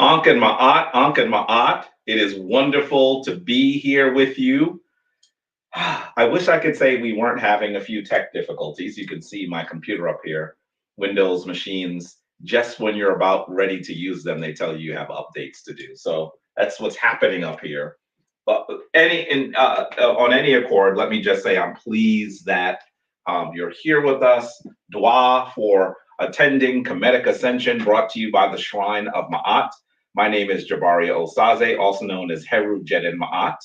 Ankh and Ma'at, it is wonderful to be here with you. I wish I could say we weren't having a few tech difficulties. You can see my computer up here, Windows machines. Just when you're about ready to use them, they tell you have updates to do. So that's what's happening up here. But on any accord, let me just say I'm pleased that you're here with us. Dua for attending Kemetic Ascension, brought to you by the Shrine of Ma'at. My name is Jabaria Osaze, also known as Heru Jedin Ma'at.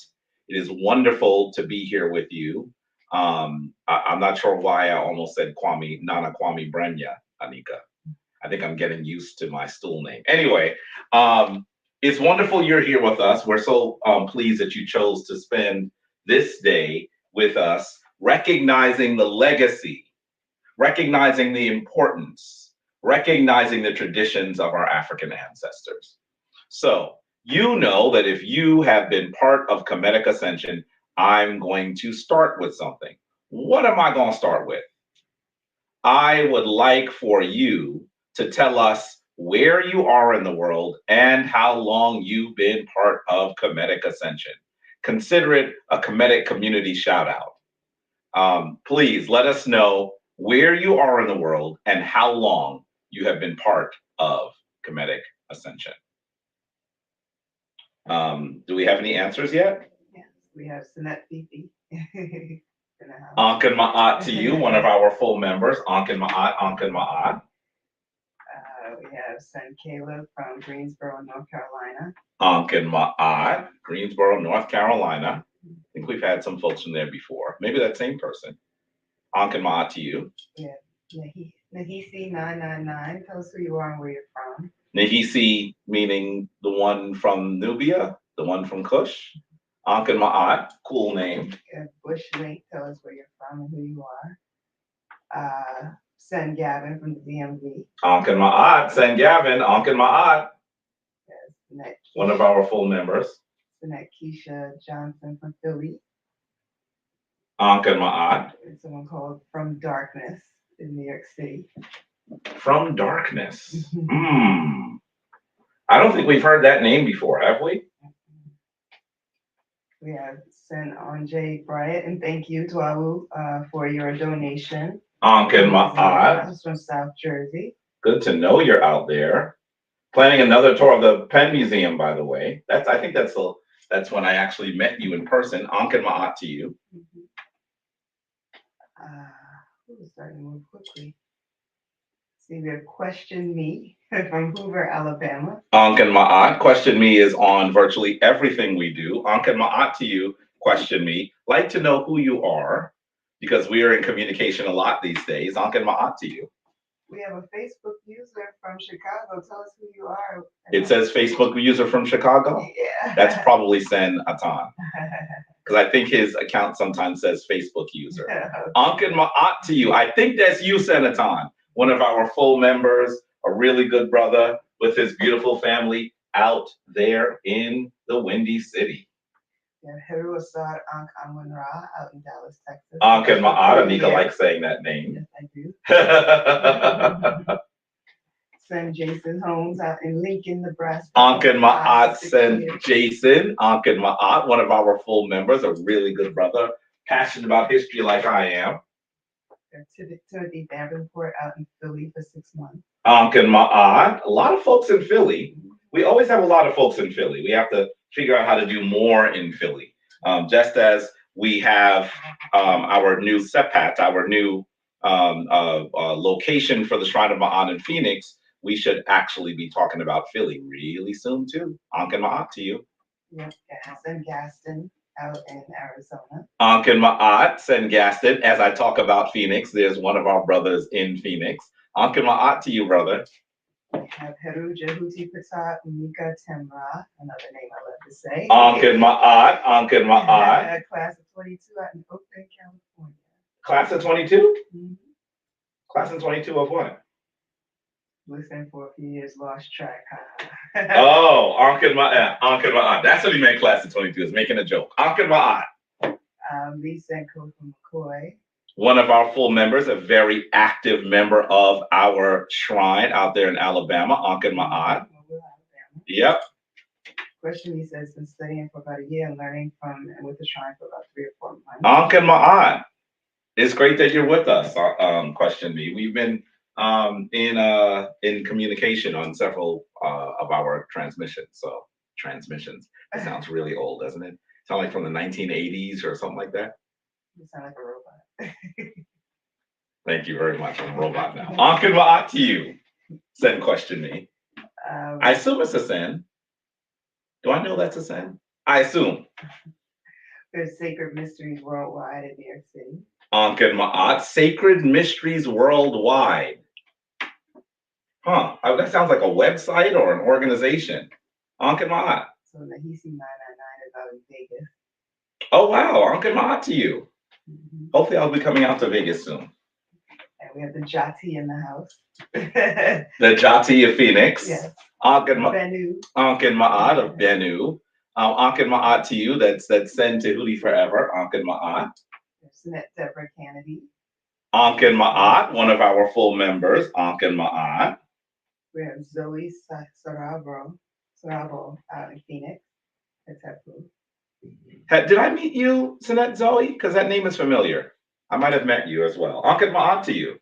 It is wonderful to be here with you. I'm not sure why I almost said Nana Kwame Brenya, Anika. I think I'm getting used to my stool name. Anyway, it's wonderful you're here with us. We're so pleased that you chose to spend this day with us, recognizing the legacy, recognizing the importance, recognizing the traditions of our African ancestors. So, you know that if you have been part of Kemetic Ascension, I'm going to start with something. What am I going to start with? I would like for you to tell us where you are in the world and how long you've been part of Kemetic Ascension. Consider it a Kemetic community shout out. Please let us know where you are in the world and how long you have been part of Kemetic Ascension. Do we have any answers yet? Yes, we have Sinet Fifi. Ankh and Ma'at to you, one of our full members. Ankh and Ma'at, Ankh and Ma'at. We have Son Caleb from Greensboro, North Carolina. Ankh and Ma'at, Greensboro, North Carolina. I think we've had some folks from there before. Maybe that same person. Ankh and Ma'at to you. Yeah, Nahisi 999. Tell us who you are and where you're from. Nahisi meaning the one from Nubia, the one from Kush. Ankh and Ma'at, cool name. Bush Link, tell us where you're from and who you are. Sen Gavin from the DMV. Ankh and Ma'at, Sen Gavin, Ankh and Ma'at. Yes, one of our full members. Sinet Keisha Johnson from Philly. Ankh and Ma'at. And someone called From Darkness in New York City. From Darkness. I don't think we've heard that name before, have we? We have Sen Anjay Bryant, and thank you, Dwawu, for your donation. Ankh and Ma'at. That's from South Jersey. Good to know you're out there. Planning another tour of the Penn Museum, by the way. I think that's when I actually met you in person. Ankh and Ma'at to you. We're starting to move quickly. See, we have Question Me from Hoover, Alabama. Ankh and Ma'at. Question Me is on virtually everything we do. Ankh and Ma'at to you. Question Me. Like to know who you are, because we are in communication a lot these days. Ankh and Ma'at to you. We have a Facebook user from Chicago. Tell us who you are. It says Facebook user from Chicago? Yeah. That's probably Sen Atan. Because I think his account sometimes says Facebook user. Ankh and Ma'at to you. I think that's you, Sen Atan, one of our full members, a really good brother with his beautiful family out there in the Windy City. Yeah, Heru Assad Ankh Amun Ra out in Dallas, Texas. Ankh and Ma'at. Anika likes saying that name. Yes, I do. Send Jason Holmes out in Lincoln, Nebraska. Ankh and Ma'at send Jason. Ankh and Ma'at, one of our full members, a really good brother, passionate about history like I am. Timothy Davenport out in Philly for 6 months. Ankh and Ma'at, a lot of folks in Philly. We always have a lot of folks in Philly. We have to figure out how to do more in Philly. Just as we have our new Sepat, our new location for the Shrine of Ma'at in Phoenix, we should actually be talking about Philly really soon too. Ankh and Ma'at to you. Yes, and Gaston out in Arizona. Ankh and Ma'at, send Gaston. As I talk about Phoenix, there's one of our brothers in Phoenix. Ankh and Ma'at to you, brother. We have Heru Jehuti Patat Mika Temra, another name I love to say. Ankh and Ma'at, Ankh and Ma'at. Class of 22 out in Oakland, California. Class of 22? Mm-hmm. Class of 22 of what? Listening for a few years, lost track. Oh, Ankh and Ma'at, Ankh and Ma'at. That's what he meant, class of 22, is making a joke. Ankh and Ma'at. Lee Senko from McCoy. One of our full members, a very active member of our shrine out there in Alabama, Ankh and Ma'at. Yep. Question me says, been studying for about a year and learning from and with the shrine for about 3 or 4 months. Ankh and Ma'at. It's great that you're with us. Question me. We've been in communication on several of our transmissions. So transmissions. It sounds really old, doesn't it? Sound like from the 1980s or something like that. You sound like a robot. Thank you very much. I'm a robot now. Ankh and Ma'at to you. Send question me. I assume it's a sin. Do I know that's a sin? I assume. There's Sacred Mysteries Worldwide in New York City. Ankh and Ma'at, Sacred Mysteries Worldwide. Huh. That sounds like a website or an organization. Ankh and Ma'at. So Nahisi 999 is out in Vegas. Oh, wow. Ankh and Ma'at to you. Mm-hmm. Hopefully I'll be coming out to Vegas soon. And we have the Jati in the house. The Jati of Phoenix. Yes. Ankh and Bennu. Ankh and Ma'at of Bennu. Ankh and Ma'at to you. That's send to Hootie Forever. Ankh and Ma'at. There's Deborah Kennedy. Ankh and Ma'at, one of our full members. Ankh and Ma'at. We have Zoe Sarabo out in Phoenix. That's her. Did I meet you, Sinette Zoe? Because that name is familiar. I might have met you as well. Ankh and Ma'at to you.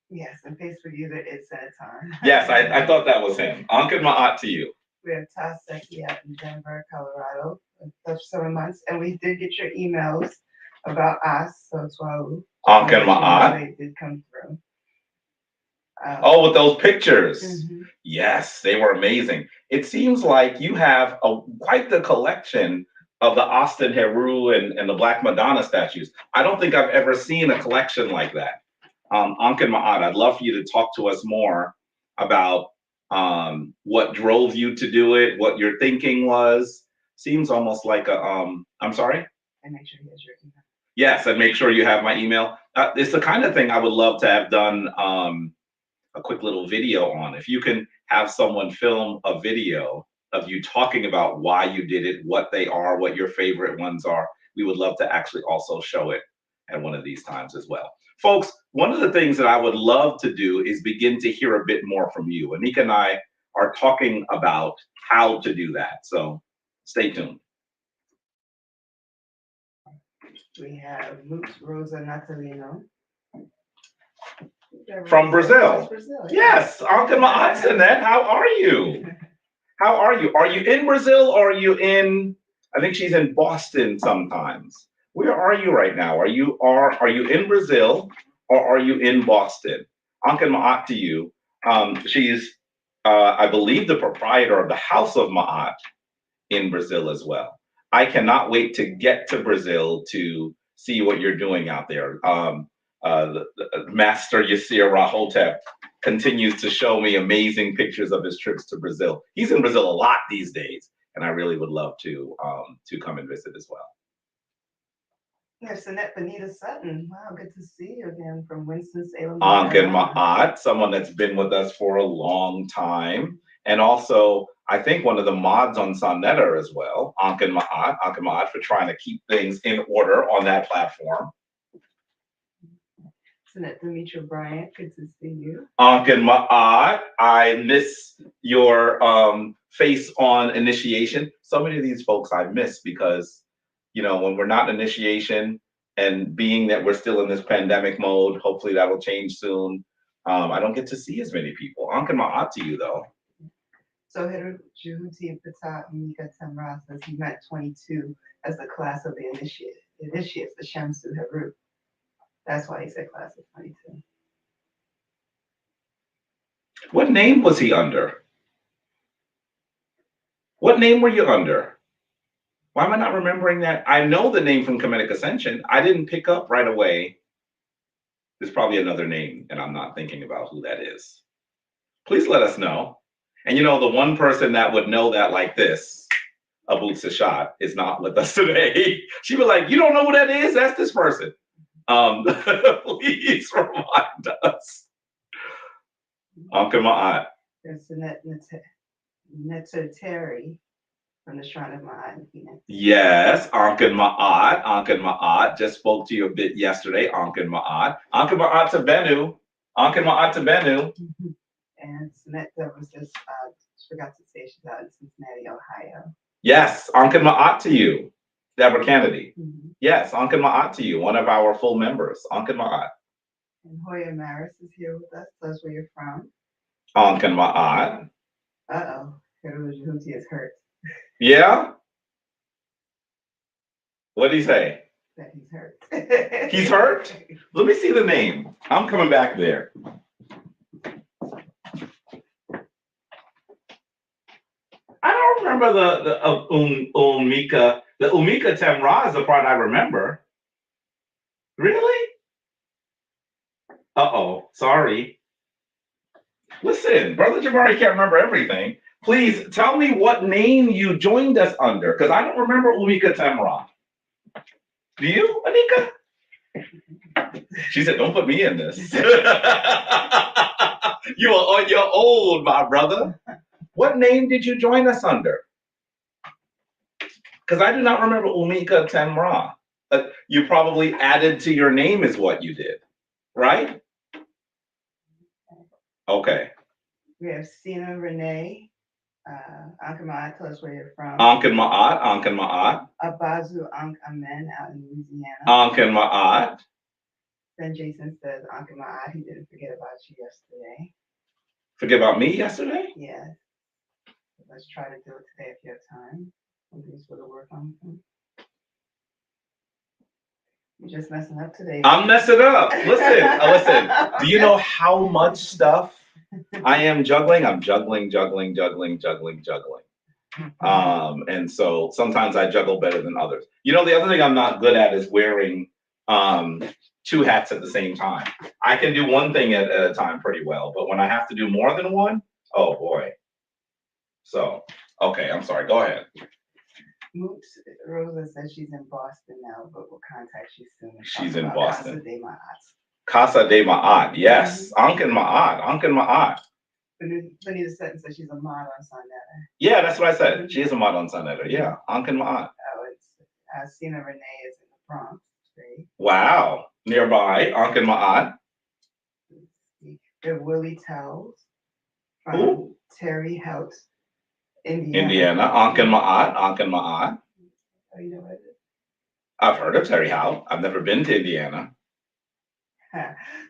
Yes, and Facebook user is Senaton. Yes, I thought that was him. Ankh and Ma'at to you. We have Taseki out in Denver, Colorado, for 7 months. And we did get your emails about us, so Twalu. Ankh and Ma'at. They did come through. With those pictures. Mm-hmm. Yes, they were amazing. It seems like you have quite the collection of the Austin Heru and the Black Madonna statues. I don't think I've ever seen a collection like that. Ankh and Ma'at, I'd love for you to talk to us more about what drove you to do it, what your thinking was. Seems almost like I'm sorry? And make sure he has your email. Yes, and make sure you have my email. It's the kind of thing I would love to have done a quick little video on. If you can have someone film a video of you talking about why you did it, what they are, what your favorite ones are, we would love to actually also show it at one of these times as well. Folks, one of the things that I would love to do is begin to hear a bit more from you. Anika and I are talking about how to do that. So stay tuned. We have Luz Rosa Natalino. From Brazil. Brazil. Yes, Ankh and Ma'at in that. How are you? How are you? Are you in Brazil or are you in, I think she's in Boston sometimes. Where are you right now? Are you in Brazil or are you in Boston? Ankh and Ma'at to you. She's, I believe, the proprietor of the House of Ma'at in Brazil as well. I cannot wait to get to Brazil to see what you're doing out there. The Master Yasir Rahotep continues to show me amazing pictures of his trips to Brazil. He's in Brazil a lot these days, and I really would love to come and visit as well. Yes, Annette Benita Sutton. Wow, good to see you again from Winston-Salem. Ankh and Ma'at, someone that's been with us for a long time. And also, I think one of the mods on Sonetta as well, Ankh and Ma'at for trying to keep things in order on that platform. Annette Demetra Bryant, good to see you. Ankh and Ma'at, I miss your face on initiation. So many of these folks I miss because, when we're not in initiation and being that we're still in this pandemic mode, hopefully that'll change soon. I don't get to see as many people. Ankh and Ma'at to you though. So Heru Juhuti Patat Mika Tamra says he met 22 as the class of the initiates, the Shamsu Heru. That's why he said class of 22. What name was he under? What name were you under? Why am I not remembering that? I know the name from Kemetic Ascension. I didn't pick up right away. There's probably another name, and I'm not thinking about who that is. Please let us know. And the one person that would know that like this, Abu Sashat, is not with us today. She'd be like, you don't know who that is? That's this person. Please remind us. Ankh and Ma'at. There's Netoteri from the Shrine of Ma'at in Phoenix. Yes, Ankh and Ma'at. Ankh and Ma'at. Just spoke to you a bit yesterday. Ankh and Ma'at. Ankh and Ma'at to Bennu. Ankh and Ma'at to Bennu. And Sinette Deborah says She forgot to say she's out in Cincinnati, Ohio. Yes, Ankin Ma'at to you, Deborah Kennedy. Mm-hmm. Yes, Ankin Ma'at to you, one of our full members. Ankin Ma'at. And Hoya Maris is here with us. Tell us where you're from. Ankin Ma'at. Uh-oh. Heru Juhuti is hurt. Yeah? What did he say? That he's hurt. He's hurt? Let me see the name. I'm coming back there. I don't remember the Umika. The Umika Temra is the part I remember. Really? Uh-oh. Sorry. Listen, Brother Jabari can't remember everything. Please tell me what name you joined us under, because I don't remember Umika Temra. Do you, Anika? She said, don't put me in this. You are on your own, my brother. What name did you join us under? Because I do not remember Umika Temra. You probably added to your name is what you did, right? Okay. We have Sina Renee. Ankin Ma'at, tell us where you're from. Ankin Ma'at, Ankin Ma'at. Abazu Ank Amen out in Louisiana. Ankin Ma'at. Then Jason says, Ankin Ma'at, he didn't forget about you yesterday. Forget about me yesterday? Yes. Let's try to do it today if you have time. Something's for the work on. You're just messing up today. I'm messing up. Listen. Do you know how much stuff I am juggling? I'm juggling. And so sometimes I juggle better than others. You know, the other thing I'm not good at is wearing two hats at the same time. I can do one thing at a time pretty well, but when I have to do more than one, oh boy. So, okay, I'm sorry. Go ahead. Moots, Rosa says she's in Boston now, but we'll contact you soon. She's in Boston. Casa de Ma'at. Casa de Ma'at, yes. Ankin Ma'at. Benita Sutton says she's a mod on Sonetta. Yeah, that's what I said. She is a mod on Sonetta. Yeah, Ankin Ma'at. Oh, it's Sina Renee is in the Bronx. Right? Wow. Nearby, Ankin Ma'at. We have Willie Tells from Who? Terry House, Indiana. Ankin Ma'at. Oh, you know what it is? I've heard of Terry Howe. I've never been to Indiana.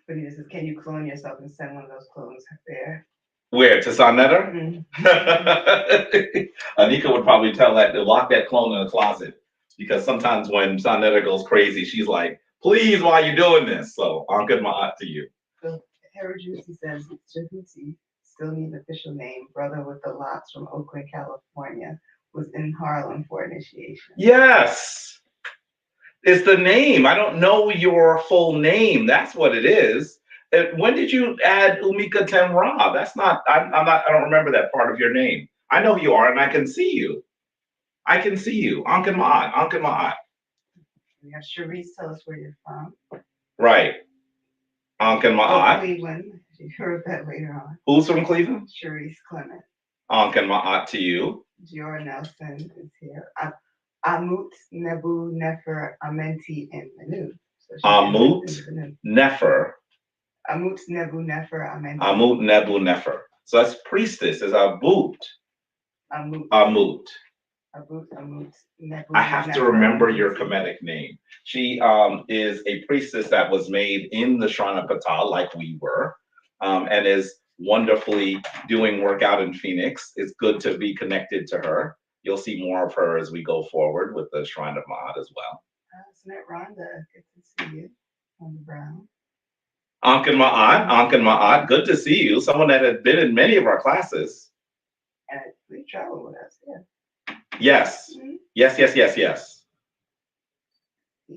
Benita says, can you clone yourself and send one of those clones there? Where? To Sonetta? Mm-hmm. Anika would probably tell that to lock that clone in the closet, because sometimes when Sonetta goes crazy, she's like, please, why are you doing this? So, Ankin Ma'at to you. So, Heru Juicy says, Jahuti still needs official name. Brother with the locks from Oakland, California, was in Harlem for initiation. Yes. It's the name. I don't know your full name. That's what it is. When did you add Umika Temra? That's not, I don't remember that part of your name. I know who you are and I can see you. Ankin Ma'at. We have Cherise, tell us where you're from. Right. Ankin Ma'at. Cleveland. You heard that later on. Who's from Cleveland? Cherise Clement. Ankin Ma'at to you. Dior Nelson is here. Amut Nebu Nefer Amenti in Manu. Amut Nefer. Amut Nebu Nefer Amenti. Amut Nebu Nefer. So that's priestess. Is Abut. Amut. I have to remember your Kemetic name. She is a priestess that was made in the Shrine of Ptah, like we were, and is wonderfully doing work out in Phoenix. It's good to be connected to her. You'll see more of her as we go forward with the Shrine of Ma'at as well. Isn't it Rhonda? Good to see you on the Brown. Ankin Ma'at, good to see you. Someone that had been in many of our classes. And we travel with us, yeah. Yes. Mm-hmm. Yes. Who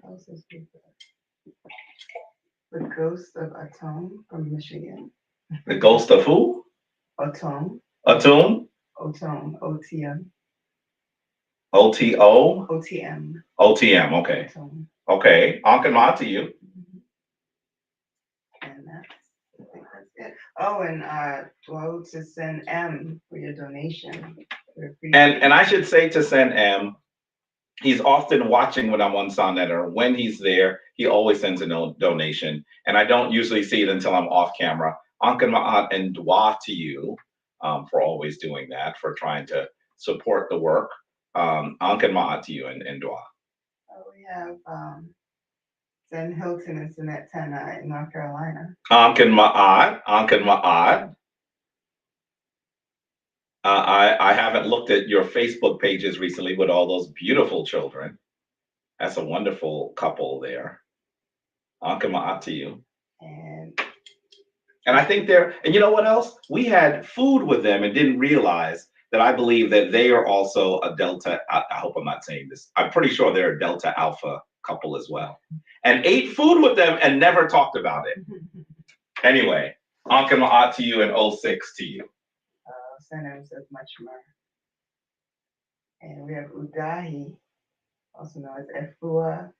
else is with us? The Ghost of Atom from Michigan. The Ghost of who? Atom. Atum? Otom. OTM. OTO? OTM. OTM, okay. Otom. Okay. Ankin Ma'at to you. And I think that's it. Oh, and well, to send M for your donation. And I should say to send M, He's often watching when I'm on Sonnetter. When he's there, he always sends a donation. And I don't usually see it until I'm off camera. Ankan Ma'at and Dwa to you for always doing that, for trying to support the work. Ankan Ma'at to you and Dwa. We have Zen Hilton and Sinette Tana in North Carolina. Ankan Ma'at. Ankan Ma'at. I haven't looked at your Facebook pages recently with all those beautiful children. That's a wonderful couple there. Ankan Ma'at to you. And I think and you know what else? We had food with them and didn't realize that I believe that they are also a Delta. I hope I'm not saying this. I'm pretty sure they're a Delta Alpha couple as well. And ate food with them and never talked about it. Anyway, Ankan Ma'at to you and 06 to you. Senem says much more. And we have Udahi, also known as Efua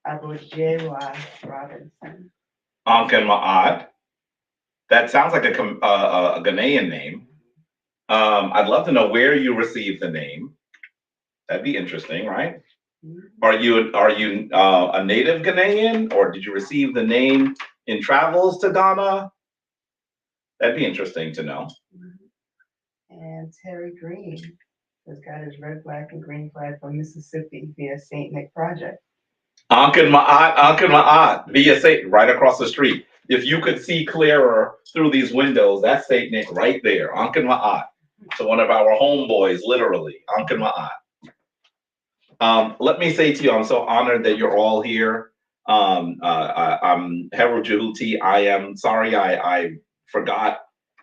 Abojewa Robinson. Ankan Ma'at. That sounds like a Ghanaian name. I'd love to know where you received the name. That'd be interesting, right? Mm-hmm. Are you a native Ghanaian, or did you receive the name in travels to Ghana? That'd be interesting to know. Mm-hmm. And Terry Green has got his red, black, and green flag from Mississippi via St. Nick Project. Ankan Ma'at, via St. right across the street. If you could see clearer through these windows, that's St. Nick right there. Ankan Ma'at. So one of our homeboys, literally. Ankan Ma'at. Let me say to you, I'm so honored that you're all here. I'm Heru Jehuti. I am sorry I forgot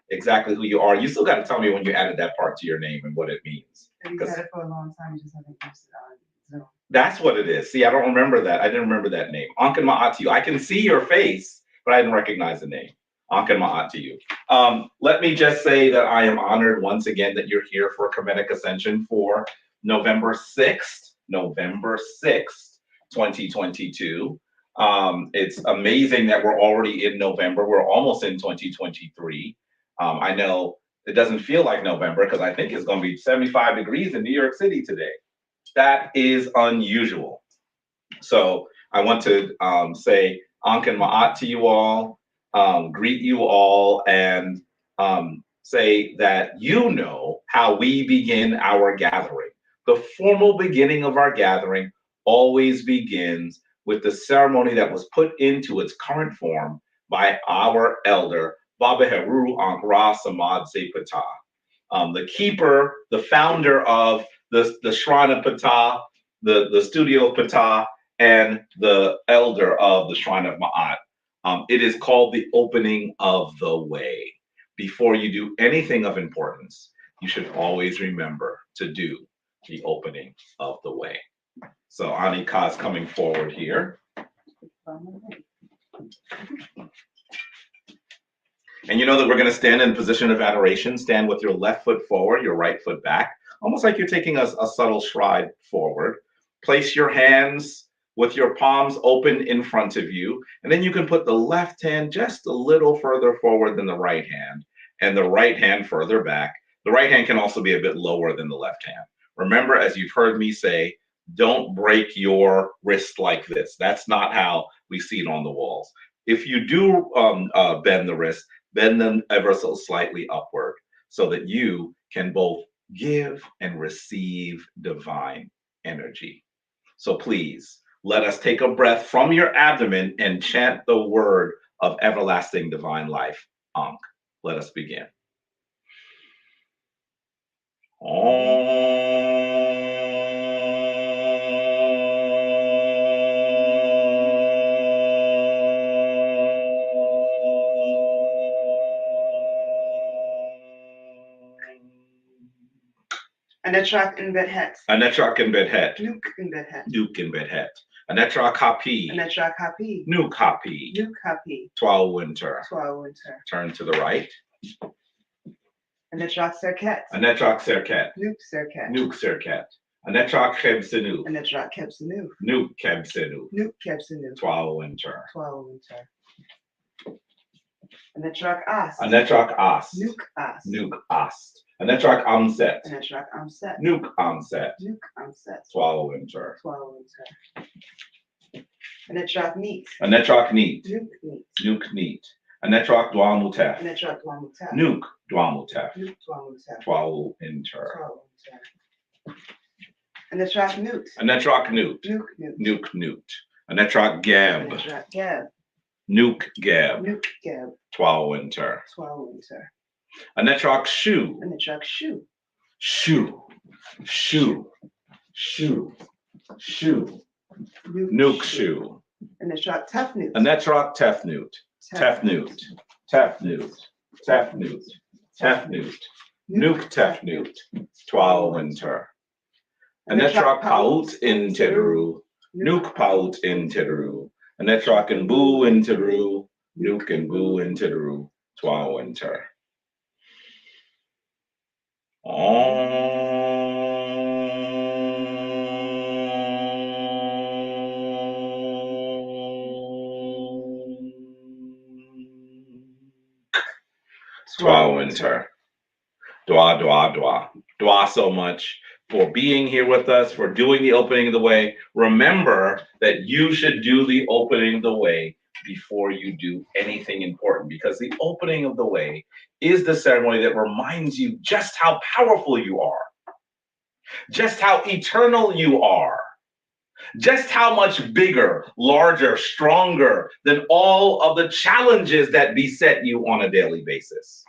exactly who you are. You still got to tell me when you added that part to your name and what it means. You've had it for a long time. You just haven't used it on Zoom. That's what it is. See, I don't remember that. I didn't remember that name. Ankan Ma'at to you. I can see your face, but I didn't recognize the name. Ankan Ma'at to you. Let me just say that I am honored once again that you're here for Kemetic Ascension for November 6th, 2022. It's amazing that we're already in November. We're almost in 2023. I know it doesn't feel like November because I think it's going to be 75 degrees in New York City today. That is unusual. So I want to say Ankan Ma'at to you all, greet you all, and say that you know how we begin our gathering. The formal beginning of our gathering always begins with the ceremony that was put into its current form by our elder, Baba Heru Ankra Samad Se Pata, the keeper, the founder of the Shrine of Ptah, the studio of Ptah, and the elder of the Shrine of Ma'at. It is called the opening of the way. Before you do anything of importance, you should always remember to do the opening of the way. So Anika is coming forward here. And you know that we're going to stand in a position of adoration. Stand with your left foot forward, your right foot back, almost like you're taking a subtle stride forward. Place your hands with your palms open in front of you. And then you can put the left hand just a little further forward than the right hand, and the right hand further back. The right hand can also be a bit lower than the left hand. Remember, as you've heard me say, don't break your wrist like this. That's not how we see it on the walls. If you do bend the wrist, bend them ever so slightly upward so that you can both give and receive divine energy. So please, let us take a breath from your abdomen and chant the word of everlasting divine life, Ankh. Let us begin. Anetrak in Bedhet. Anetrak in Bedhet. Nuke in Bedhet. Nuke in Bedhet. Anetrak Hapi. Anetrak Hapi. Nuke Hapi. Nuke Hapi. Twal Winter. Twal Winter. Turn to the right. Anetrak Serket. Anetrak Serket. Nuke Serket. Nuke Serket. Anetrak Kebsenu. Anetrak Kebsenu. Nuke Kebsenu. Nuke Kebsenu. Twal Winter. Twal Winter. Anetrak Ast. Anetrak Ast. Nuke Ast. Nuke Ast. Anetrak Amset. Anetrak Amset. Nuke Amset. Nuke Amset. Swallow enter. Swallow enter. Anetrak Neat. Anetrak Neat. Nuke Neat. Nuke Neat. Anetrak Dwamutef. Anetrak Dwamutef. Nuke Dwamutef. Nuke Dwamutef. Swallow enter. Swallow enter. Anetrak Newt. Anetrak Newt. Nuke Newt. Nuke Newt. Anetrak Geb. Anetrak Geb. Nuke Geb. Nuke Geb. Swallow enter. Swallow enter. Anetrak Shu. Anetrak Shu. Shu. Shu. Shu. Shu. Nuke Shu. Anetrak Tefnut. Anetrak Tefnut. Tefnut. Tefnut. Tefnut. Tefnut. Nuke Tefnut. Swallow enter. Anetrak Paut in Titeru. Nuke Paut in Titeru. Anetrak and Boo in Titeru. Nuke and Boo in Titeru. Swallow enter. Swallow enter. Dwa, dwa, dwa. Dwa so much for being here with us, for doing the opening of the way. Remember that you should do the opening of the way before you do anything important, because the opening of the way is the ceremony that reminds you just how powerful you are, just how eternal you are, just how much bigger, larger, stronger than all of the challenges that beset you on a daily basis.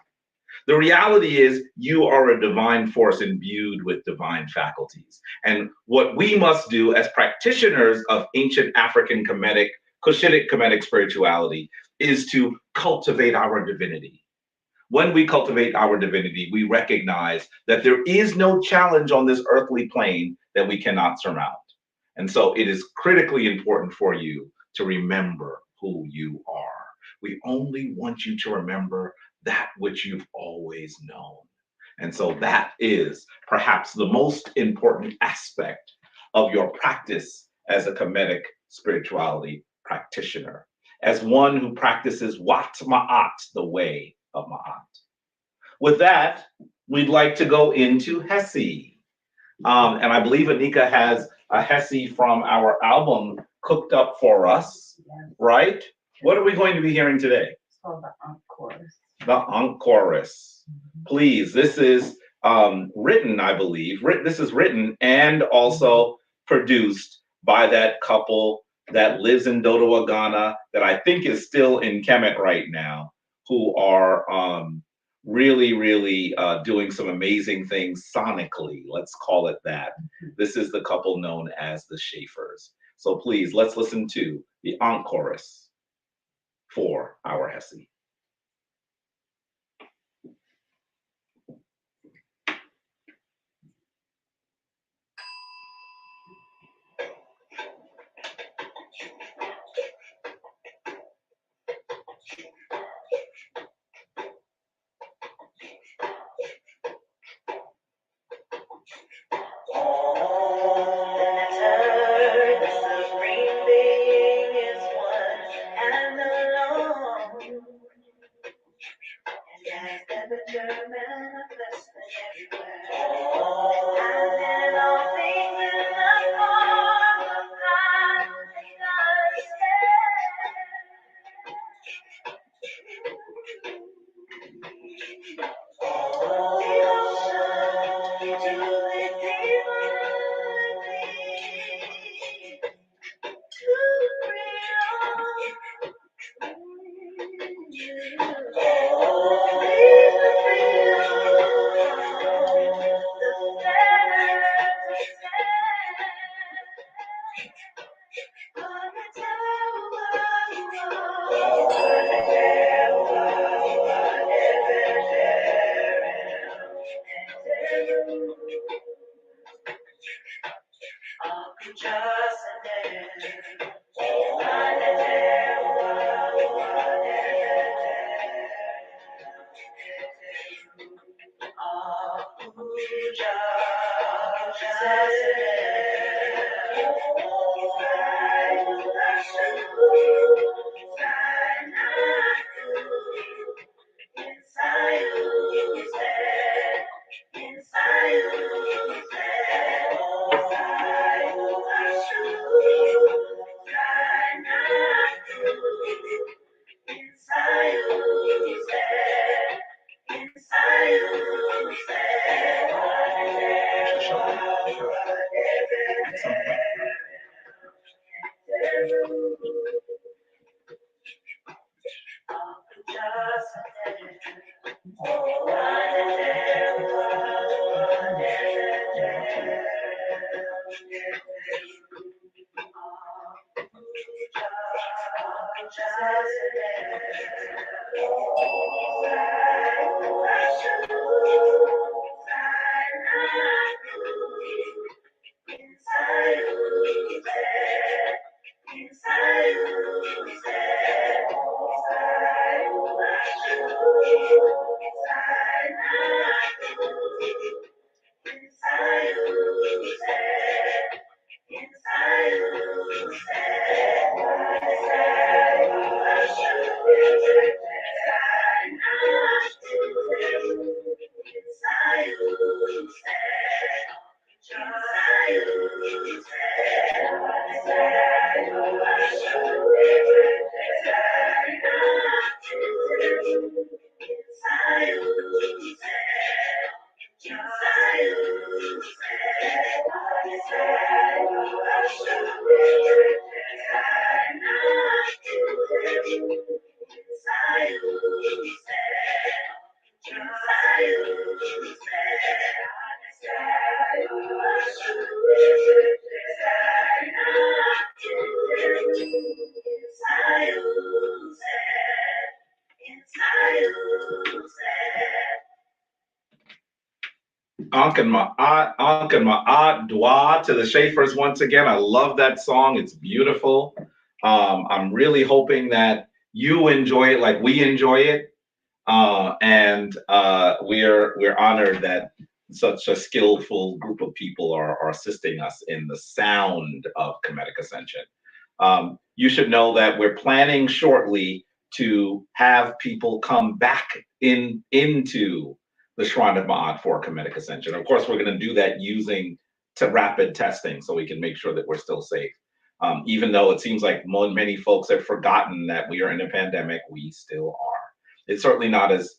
The reality is you are a divine force imbued with divine faculties. And what we must do as practitioners of ancient African Kemetic, Cushitic Kemetic spirituality is to cultivate our divinity. When we cultivate our divinity, we recognize that there is no challenge on this earthly plane that we cannot surmount. And so it is critically important for you to remember who you are. We only want you to remember that which you've always known. And so that is perhaps the most important aspect of your practice as a Kemetic spirituality practitioner, as one who practices Wat Ma'at, the way of Ma'at. With that, we'd like to go into Hesi. And I believe Anika has a Hesi from our album cooked up for us, right? What are we going to be hearing today? It's called the Ankh Chorus. The Ankh Chorus. Please, this is written, I believe. This is written and also produced by that couple that lives in Dodowa, Ghana, that I think is still in Kemet right now, who are really doing some amazing things sonically. Let's call it that. This is the couple known as the Schaefers. So please, let's listen to the Ankh Chorus for our Hesi. Ankh and Ma'at Dua to the Schaefer's once again. I love that song. It's beautiful. I'm really hoping that you enjoy it like we enjoy it. And we're honored that such a skillful group of people are assisting us in the sound of Kemetic Ascension. You should know that we're planning shortly to have people come back into the Shrine of Ma'at for Kemetic Ascension. Of course, we're going to do that using rapid testing so we can make sure that we're still safe. Even though it seems like many folks have forgotten that we are in a pandemic, we still are. It's certainly not as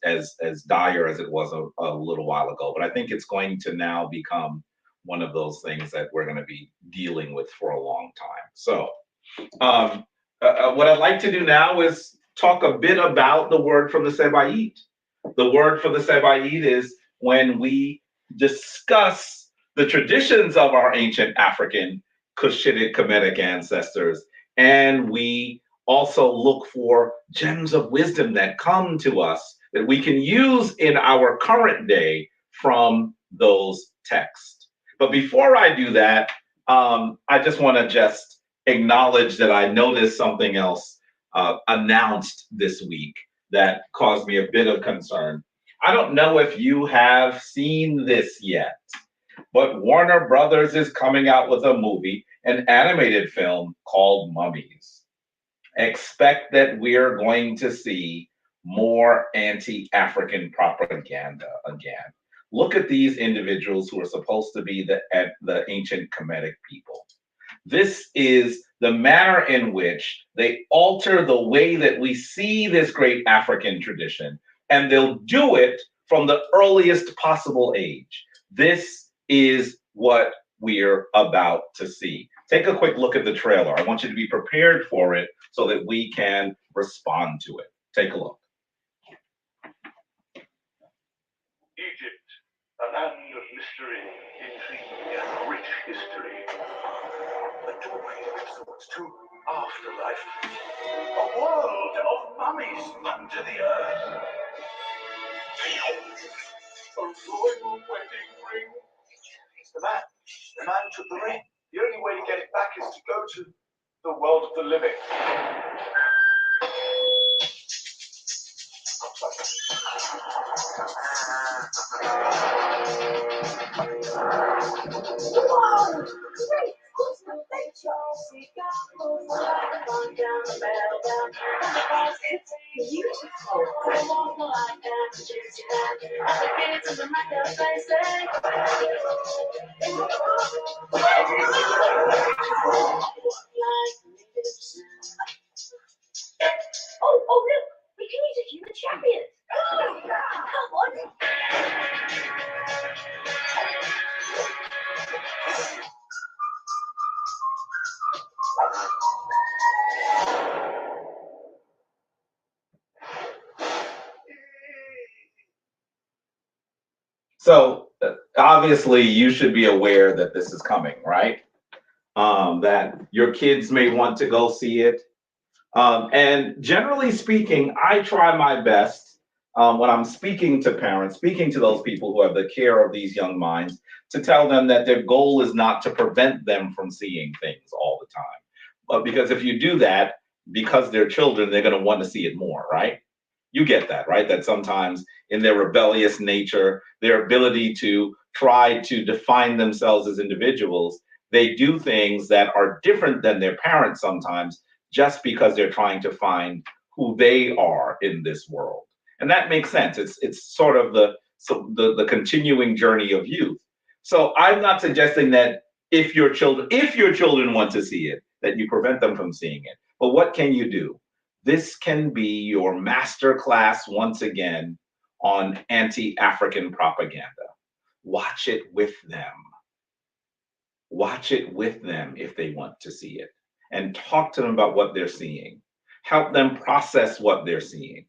dire as it was a little while ago, but I think it's going to now become one of those things that we're going to be dealing with for a long time. So what I'd like to do now is talk a bit about the word from the Sebaid. The word for the Sebaid is when we discuss the traditions of our ancient African Cushitic Kemetic ancestors, and we also look for gems of wisdom that come to us that we can use in our current day from those texts. But before I do that, I just want to just acknowledge that I noticed something else announced this week that caused me a bit of concern. I don't know if you have seen this yet, but Warner Brothers is coming out with a movie, an animated film called Mummies. Expect that we're going to see more anti-African propaganda again. Look at these individuals who are supposed to be the ancient Kemetic people. This is the manner in which they alter the way that we see this great African tradition, and they'll do it from the earliest possible age. This is what we're about to see. Take a quick look at the trailer. I want you to be prepared for it so that we can respond to it. Take a look. Egypt, a land of mystery, intrigue, and rich history. A doorway of sorts to afterlife. A world of mummies under the earth. A royal wedding ring. The man took the ring. The only way to get it back is to go to the world of the living. Oh, look! We can use a human chariot! Oh, come on! So obviously you should be aware that this is coming, right? That your kids may want to go see it. And generally speaking, I try my best when I'm speaking to parents, speaking to those people who have the care of these young minds, to tell them that their goal is not to prevent them from seeing things all the time. But because if you do that, because they're children, they're going to want to see it more, right? You get that, right? That sometimes in their rebellious nature, their ability to try to define themselves as individuals, they do things that are different than their parents sometimes, just because they're trying to find who they are in this world. And that makes sense. It's sort of the continuing journey of youth. So I'm not suggesting that if your children want to see it, that you prevent them from seeing it. But what can you do? This can be your master class once again on anti-African propaganda. Watch it with them. Watch it with them if they want to see it, and talk to them about what they're seeing. Help them process what they're seeing.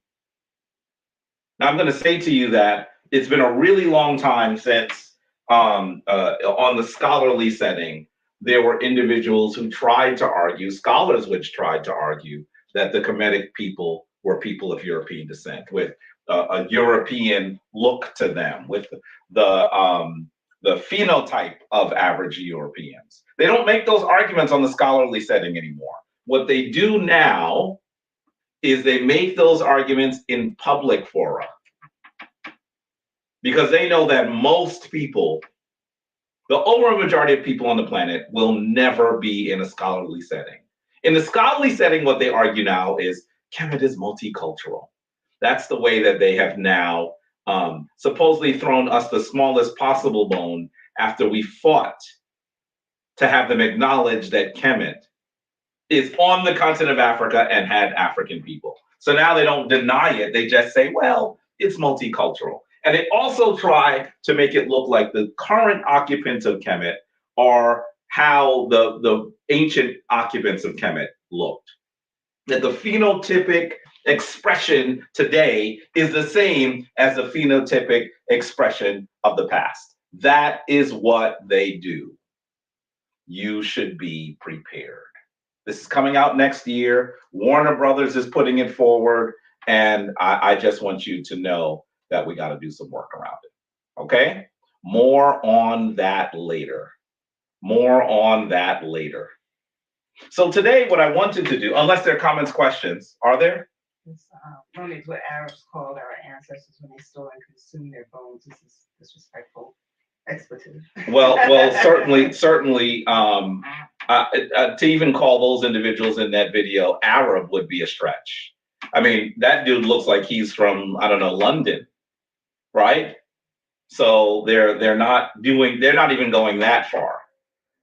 Now, I'm going to say to you that it's been a really long time since, on the scholarly setting, there were individuals who tried to argue, scholars which tried to argue, that the Kemetic people were people of European descent, with a European look to them, with the phenotype of average Europeans. They don't make those arguments on the scholarly setting anymore. What they do now is they make those arguments in public fora, because they know that most people, the overwhelming majority of people on the planet, will never be in a scholarly setting. In the scholarly setting, what they argue now is Kemet is multicultural. That's the way that they have now supposedly thrown us the smallest possible bone after we fought to have them acknowledge that Kemet is on the continent of Africa and had African people. So now they don't deny it. They just say, well, it's multicultural. And they also try to make it look like the current occupants of Kemet are how the ancient occupants of Kemet looked. That the phenotypic expression today is the same as the phenotypic expression of the past. That is what they do. You should be prepared. This is coming out next year. Warner Brothers is putting it forward. And I just want you to know that we got to do some work around it. Okay? More on that later. More on that later. So today, what I wanted to do, unless there are comments, questions, are there? This is what Arabs called our ancestors when they store and consume their bones. This is disrespectful expletive. Well, certainly, to even call those individuals in that video Arab would be a stretch. I mean, that dude looks like he's from, I don't know, London, right? So they're not even going that far.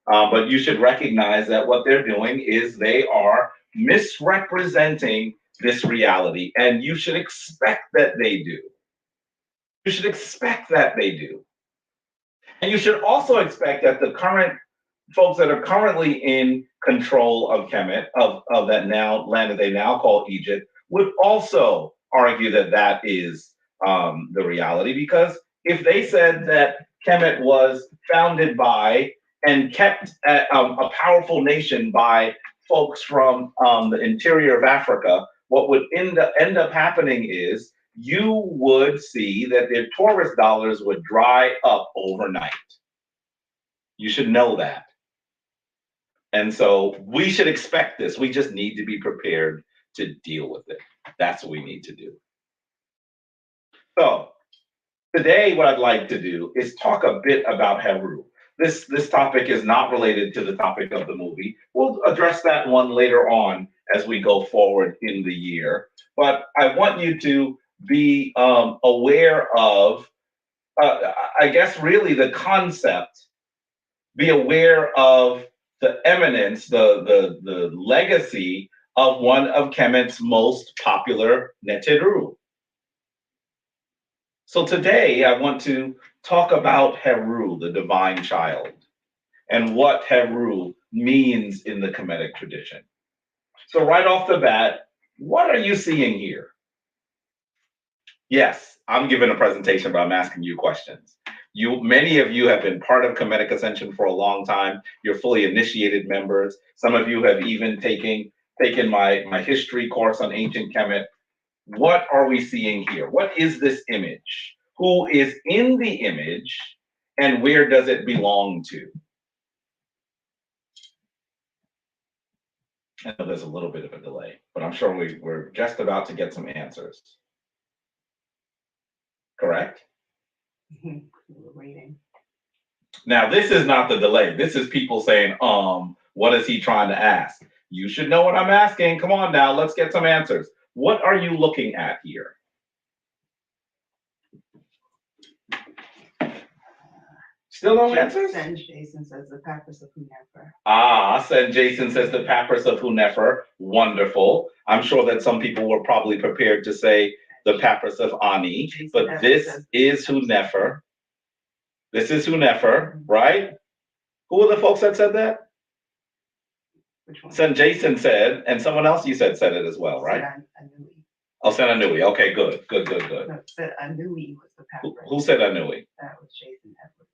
But you should recognize that what they're doing is they are misrepresenting this reality, and you should expect that they do. You should expect that they do. And you should also expect that the current folks that are currently in control of Kemet, of that now land that they now call Egypt, would also argue that that is the reality. Because if they said that Kemet was founded by and kept a powerful nation by folks from the interior of Africa, what would end up happening is you would see that their tourist dollars would dry up overnight. You should know that. And so we should expect this. We just need to be prepared to deal with it. That's what we need to do. So today, what I'd like to do is talk a bit about Heru. This topic is not related to the topic of the movie. We'll address that one later on as we go forward in the year. But I want you to be aware of, I guess, really the concept. Be aware of the eminence, the legacy of one of Kemet's most popular Neteru. So today I want to talk about Heru, the divine child, and what Heru means in the Kemetic tradition. So right off the bat, what are you seeing here? Yes, I'm giving a presentation, but I'm asking you questions. Many of you have been part of Kemetic Ascension for a long time. You're fully initiated members. Some of you have even taken taken my history course on ancient Kemet, what are we seeing here? What is this image? Who is in the image, and where does it belong to? I know there's a little bit of a delay, but I'm sure we're just about to get some answers. Correct? We're waiting. Now, this is not the delay. This is people saying, what is he trying to ask? You should know what I'm asking. Come on now, let's get some answers. What are you looking at here? Still no answers? Send Jason says the Papyrus of Hunefer. Send Jason says the Papyrus of Hunefer. Wonderful. I'm sure that some people were probably prepared to say the Papyrus of Ani, but this is Hunefer. This is Hunefer, right? Who were the folks that said that? Which one? Send Jason said, and someone else you said it as well, right? Anui. Oh, said Anui. Okay, good. No, said Anui was the Papyrus. Who said Anui? That was Jason Edwards.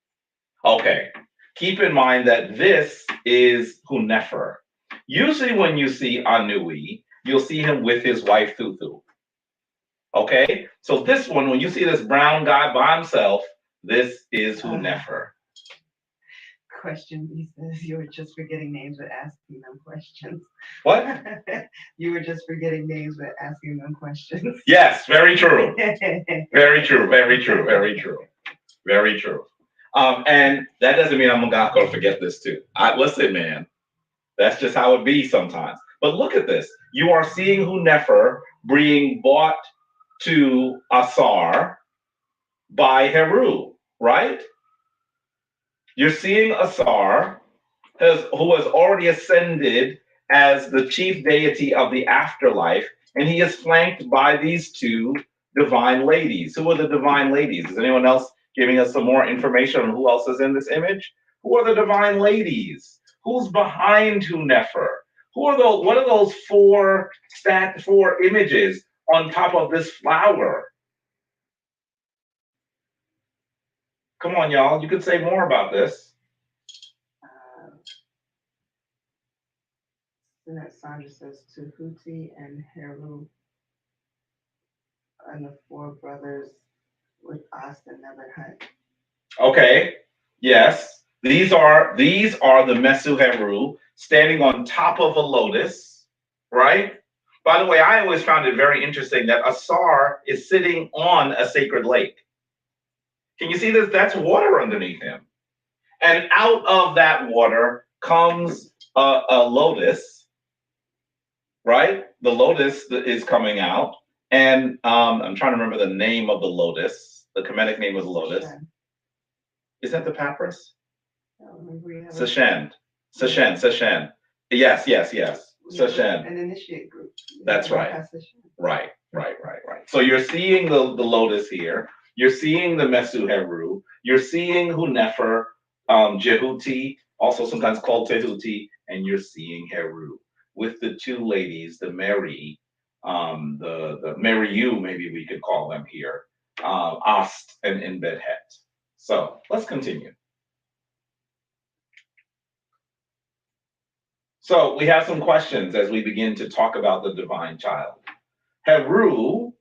Okay. Keep in mind that this is Hunefer. Usually when you see Anui, you'll see him with his wife Thuthu. Okay? So this one, when you see this brown guy by himself, this is Hunefer. Question, he says you were just forgetting names but asking them questions. What? You were just forgetting names but asking them questions. Yes, very true. Very true, very true, very true. Very true. And that doesn't mean I'm not going to forget this too. Listen, man, that's just how it be sometimes. But look at this. You are seeing Hunefer being brought to Asar by Heru, right? You're seeing Asar, who has already ascended as the chief deity of the afterlife, and he is flanked by these two divine ladies. Who are the divine ladies? Is anyone else giving us some more information on who else is in this image? Who are the divine ladies? Who's behind Hunefer? What are those four images on top of this flower? Come on, y'all. You could say more about this. Sandra says Tahuti and Heru and the four brothers with Austin never hunt. Okay. Yes. These are the Mesu Heru standing on top of a lotus, right? By the way, I always found it very interesting that Asar is sitting on a sacred lake. Can you see this? That's water underneath him. And out of that water comes a lotus, right? The lotus is coming out. And I'm trying to remember the name of the lotus. The Kemetic name of the lotus. Is that the papyrus? Seshen. Yes. Seshen. An initiate group. That's right. Right. So you're seeing the lotus here. You're seeing the Mesu Heru. You're seeing Hunefer, Jehuti, also sometimes called Tehuti, and you're seeing Heru with the two ladies, the Mary, the Mariu, maybe we could call them here, Ast and Inbedhet. So let's continue. So we have some questions as we begin to talk about the divine child. Heru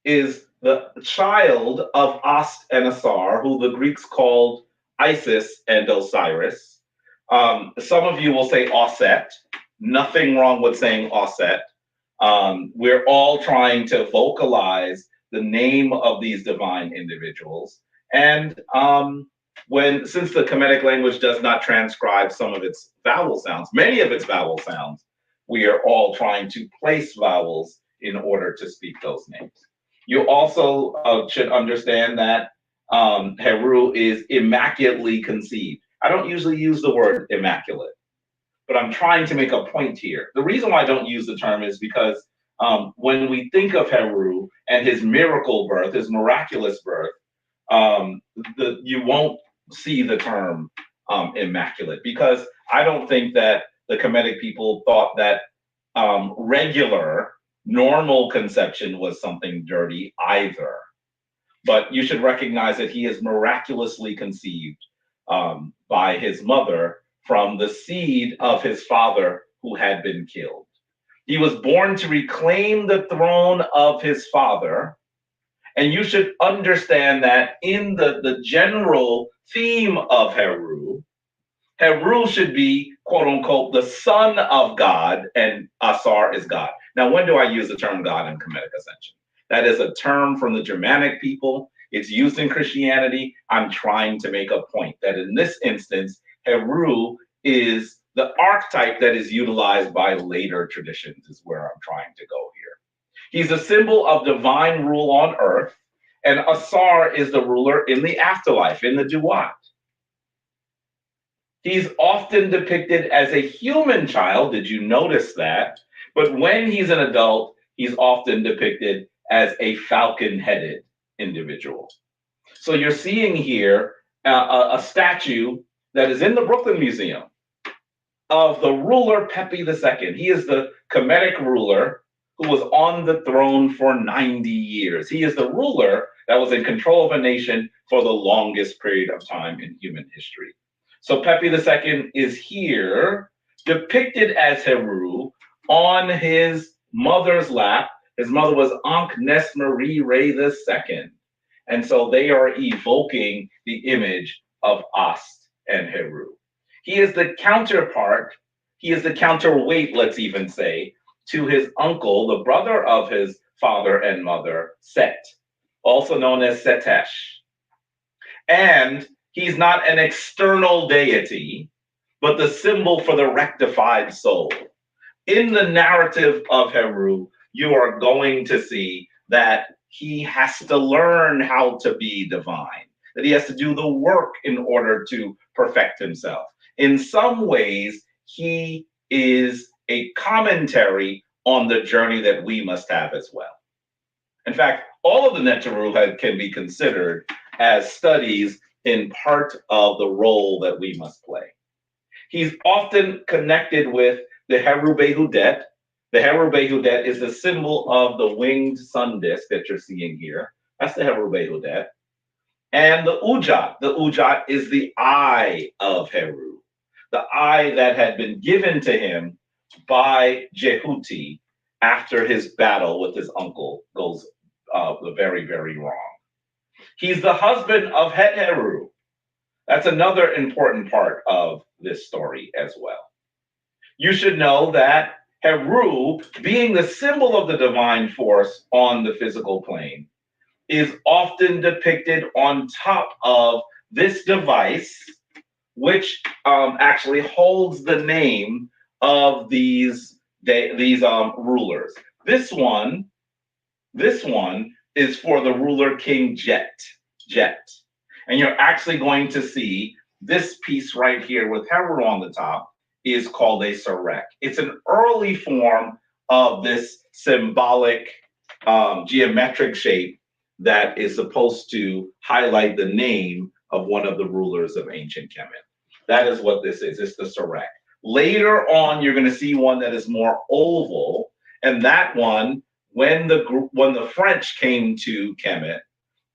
is the child of Ast and Asar, who the Greeks called Isis and Osiris. Some of you will say Osset. Nothing wrong with saying Osset. We're all trying to vocalize the name of these divine individuals. And since the Kemetic language does not transcribe some of its vowel sounds, many of its vowel sounds, we are all trying to place vowels in order to speak those names. You also should understand that Heru is immaculately conceived. I don't usually use the word immaculate, but I'm trying to make a point here. The reason why I don't use the term is because when we think of Heru and his miracle birth, his miraculous birth, you won't see the term immaculate, because I don't think that the Kemetic people thought that regular, normal conception was something dirty either. But you should recognize that he is miraculously conceived by his mother from the seed of his father who had been killed. He was born to reclaim the throne of his father. And you should understand that in the general theme of Heru, Heru should be, quote unquote, the son of God, and Asar is God. Now, when do I use the term God in Kemetic Ascension? That is a term from the Germanic people. It's used in Christianity. I'm trying to make a point that in this instance, Heru is the archetype that is utilized by later traditions, is where I'm trying to go here. He's a symbol of divine rule on earth, and Asar is the ruler in the afterlife, in the Duat. He's often depicted as a human child. Did you notice that? But when he's an adult, he's often depicted as a falcon-headed individual. So you're seeing here a statue that is in the Brooklyn Museum of the ruler Pepi II. He is the Kemetic ruler who was on the throne for 90 years. He is the ruler that was in control of a nation for the longest period of time in human history. So Pepi II is here depicted as Heru on his mother's lap. His mother was Ankh-Nes Marie Ray II. And so they are evoking the image of Ast and Heru. He is the counterpart, he is the counterweight, let's even say, to his uncle, the brother of his father and mother, Set, also known as Setesh. And he's not an external deity, but the symbol for the rectified soul. In the narrative of Heru, you are going to see that he has to learn how to be divine, that he has to do the work in order to perfect himself. In some ways, he is a commentary on the journey that we must have as well. In fact, all of the Neteru can be considered as studies in part of the role that we must play. He's often connected with the Heru Behudet. The Heru Behudet is the symbol of the winged sun disk that you're seeing here. That's the Heru Behudet. And the Ujat. The Ujat is the eye of Heru, the eye that had been given to him by Jehuti after his battle with his uncle goes very, very wrong. He's the husband of Het Heru. That's another important part of this story as well. You should know that Heru, being the symbol of the divine force on the physical plane, is often depicted on top of this device, which actually holds the name of these rulers. This one is for the ruler King Jet. And you're actually going to see this piece right here with Heru on the top is called a sarek. It's an early form of this symbolic geometric shape that is supposed to highlight the name of one of the rulers of ancient Kemet. That is what this is. It's the sarek. Later on, you're going to see one that is more oval, and that one, when the French came to Kemet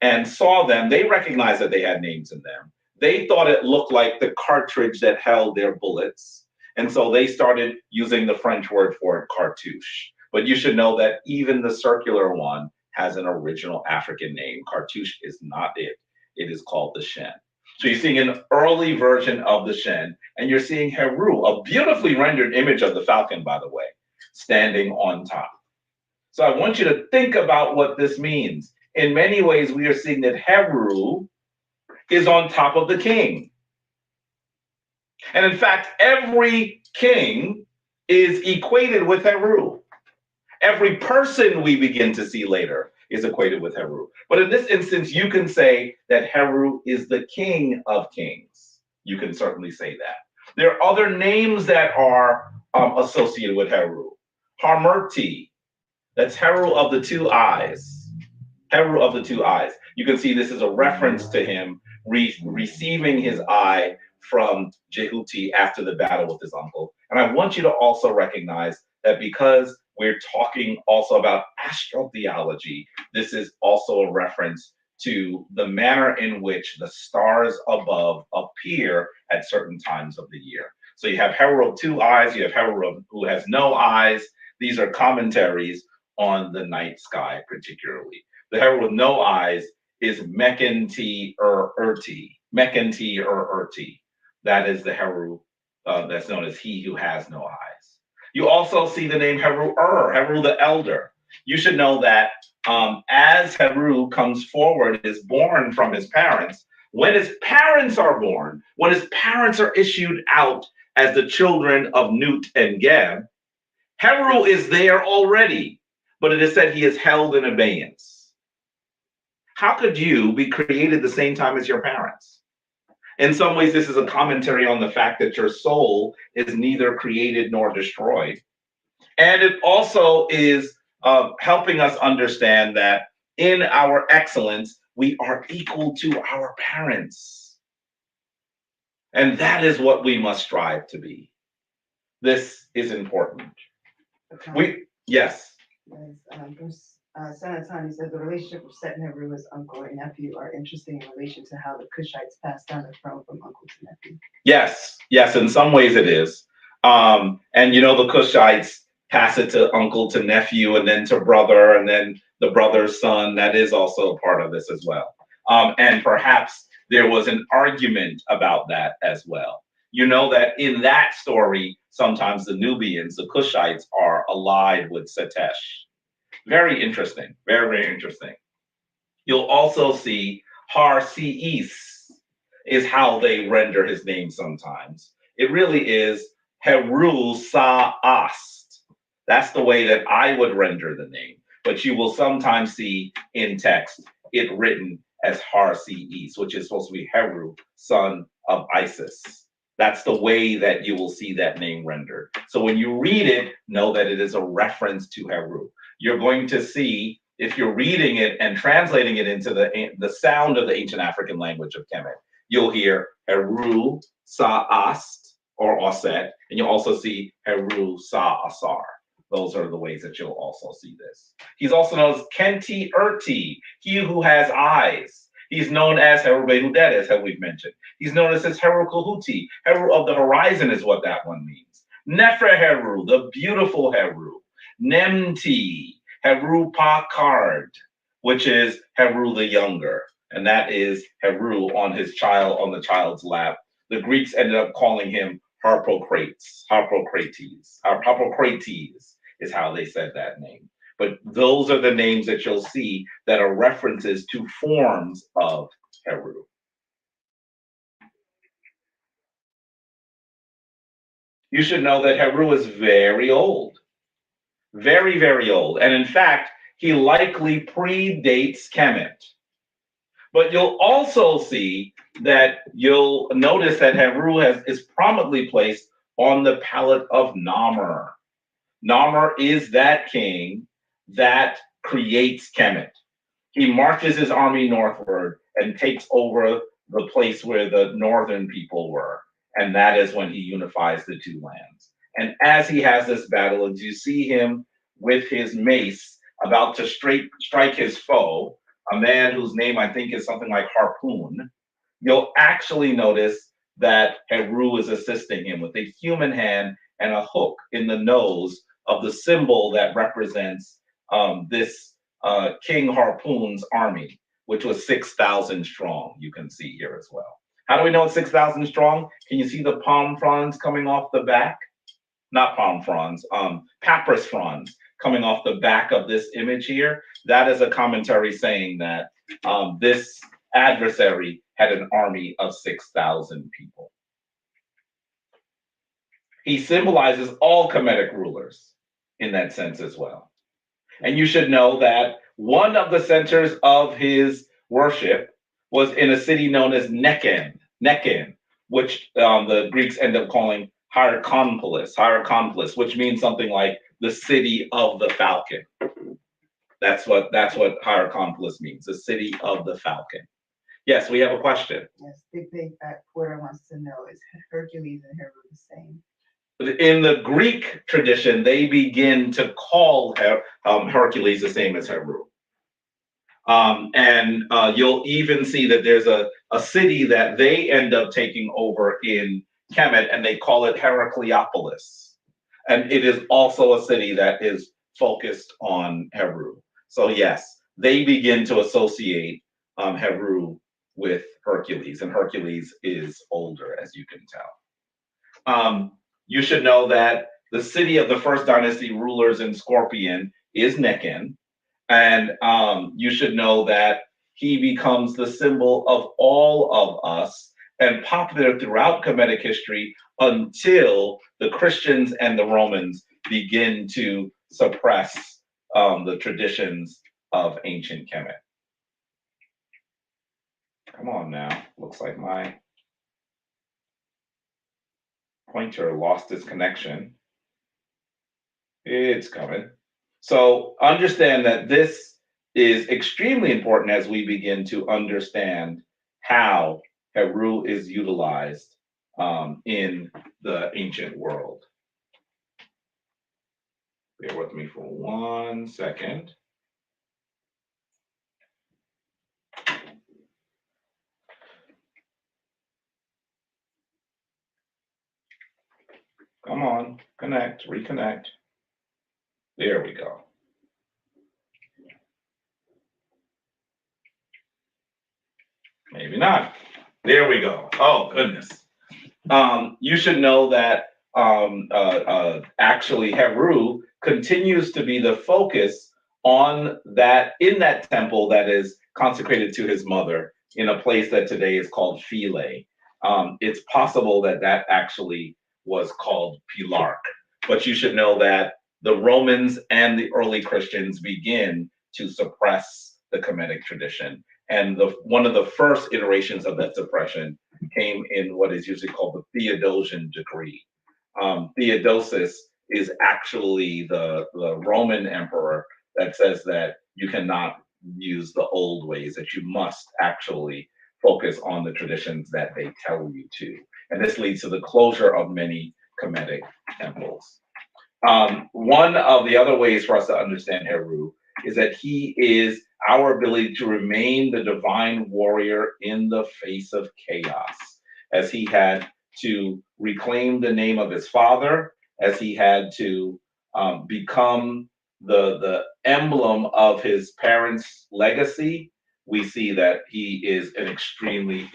and saw them, they recognized that they had names in them. They thought it looked like the cartridge that held their bullets, and so they started using the French word for it, cartouche. But you should know that even the circular one has an original African name. Cartouche is not it. It is called the Shen. So you're seeing an early version of the Shen, and you're seeing Heru, a beautifully rendered image of the falcon, by the way, standing on top. So I want you to think about what this means. In many ways, we are seeing that Heru is on top of the king. And in fact, every king is equated with Heru. Every person we begin to see later is equated with Heru. But in this instance, you can say that Heru is the king of kings. You can certainly say that. There are other names that are associated with Heru. Harmerti, that's Heru of the two eyes. Heru of the two eyes. You can see this is a reference to him receiving his eye from Jehuti after the battle with his uncle. And I want you to also recognize that because we're talking also about astrotheology, this is also a reference to the manner in which the stars above appear at certain times of the year. So you have Heru of two eyes, you have Heru who has no eyes. These are commentaries on the night sky, particularly. The Heru with no eyes is Mekenti-Urti. Mekenti-Urti. That is the Heru that's known as he who has no eyes. You also see the name Heru-Ur, Heru the elder. You should know that as Heru comes forward, is born from his parents, when his parents are born, when his parents are issued out as the children of Nut and Geb, Heru is there already, but it is said he is held in abeyance. How could you be created the same time as your parents? In some ways, this is a commentary on the fact that your soul is neither created nor destroyed. And it also is helping us understand that in our excellence, we are equal to our parents. And that is what we must strive to be. This is important. Yes. San Antonio said the relationship of Set and Heru as uncle and nephew are interesting in relation to how the Kushites passed down the throne from uncle to nephew. Yes, in some ways it is. And the Kushites pass it to uncle to nephew and then to brother and then the brother's son. That is also a part of this as well. And perhaps there was an argument about that as well. You know that in that story, sometimes the Nubians, the Kushites, are allied with Setesh. Very interesting, very, very interesting. You'll also see Har Seis is how they render his name sometimes. It really is Heru Sa'ast. That's the way that I would render the name. But you will sometimes see in text it written as Har Seis, which is supposed to be Heru, son of Isis. That's the way that you will see that name rendered. So when you read it, know that it is a reference to Heru. You're going to see, if you're reading it and translating it into the sound of the ancient African language of Kemet, you'll hear Heru Sa'ast or Oset, and you'll also see Heru Sa'asar. Those are the ways that you'll also see this. He's also known as Kenti Urti, he who has eyes. He's known as Heru Behudet, as we've mentioned. He's known as Heru Kahuti. Heru of the horizon is what that one means. Nefre Heru, the beautiful Heru. Nemti, Heru Pakard, which is Heru the younger. And that is Heru on the child's lap. The Greeks ended up calling him Harpocrates. Harpocrates is how they said that name. But those are the names that you'll see that are references to forms of Heru. You should know that Heru is very old. Very, very old. And in fact, he likely predates Kemet. But you'll also see that you'll notice that Heru is prominently placed on the palette of Namur. Namur is that king that creates Kemet. He marches his army northward and takes over the place where the northern people were. And that is when he unifies the two lands. And as he has this battle, as you see him with his mace about to strike his foe, a man whose name I think is something like Harpoon, you'll actually notice that Heru is assisting him with a human hand and a hook in the nose of the symbol that represents this King Harpoon's army, which was 6,000 strong, you can see here as well. How do we know it's 6,000 strong? Can you see the palm fronds coming off the back? Not palm fronds, papyrus fronds coming off the back of this image here. That is a commentary saying that this adversary had an army of 6,000 people. He symbolizes all Kemetic rulers in that sense as well. And you should know that one of the centers of his worship was in a city known as Neken, which the Greeks end up calling Hierakonpolis, which means something like the city of the falcon. That's what Hierakonpolis means, the city of the falcon. Yes, we have a question. Yes, Big Fat Porter wants to know, is Hercules and Heru the same? In the Greek tradition, they begin to call Hercules the same as Heru. And you'll even see that there's a city that they end up taking over in Kemet, and they call it Heracleopolis. And it is also a city that is focused on Heru. So yes, they begin to associate Heru with Hercules, and Hercules is older, as you can tell. You should know that the city of the first dynasty rulers in Scorpion is Nekin, and you should know that he becomes the symbol of all of us and popular throughout Kemetic history until the Christians and the Romans begin to suppress the traditions of ancient Kemet. Come on now, looks like my pointer lost its connection. It's coming. So understand that this is extremely important as we begin to understand how Heru is utilized in the ancient world. Bear with me for 1 second. Come on, connect, reconnect. There we go. Maybe not. There we go. Oh, goodness. You should know that actually Heru continues to be the focus on that, in that temple that is consecrated to his mother in a place that today is called Philae. It's possible that that actually was called Pilarch, but you should know that the Romans and the early Christians begin to suppress the Kemetic tradition. And one of the first iterations of that suppression came in what is usually called the Theodosian decree. Theodosius is actually the Roman emperor that says that you cannot use the old ways, that you must actually focus on the traditions that they tell you to. And this leads to the closure of many Kemetic temples. One of the other ways for us to understand Heru is that he is our ability to remain the divine warrior in the face of chaos, as he had to reclaim the name of his father, as he had to become the emblem of his parents' legacy. We see that he is an extremely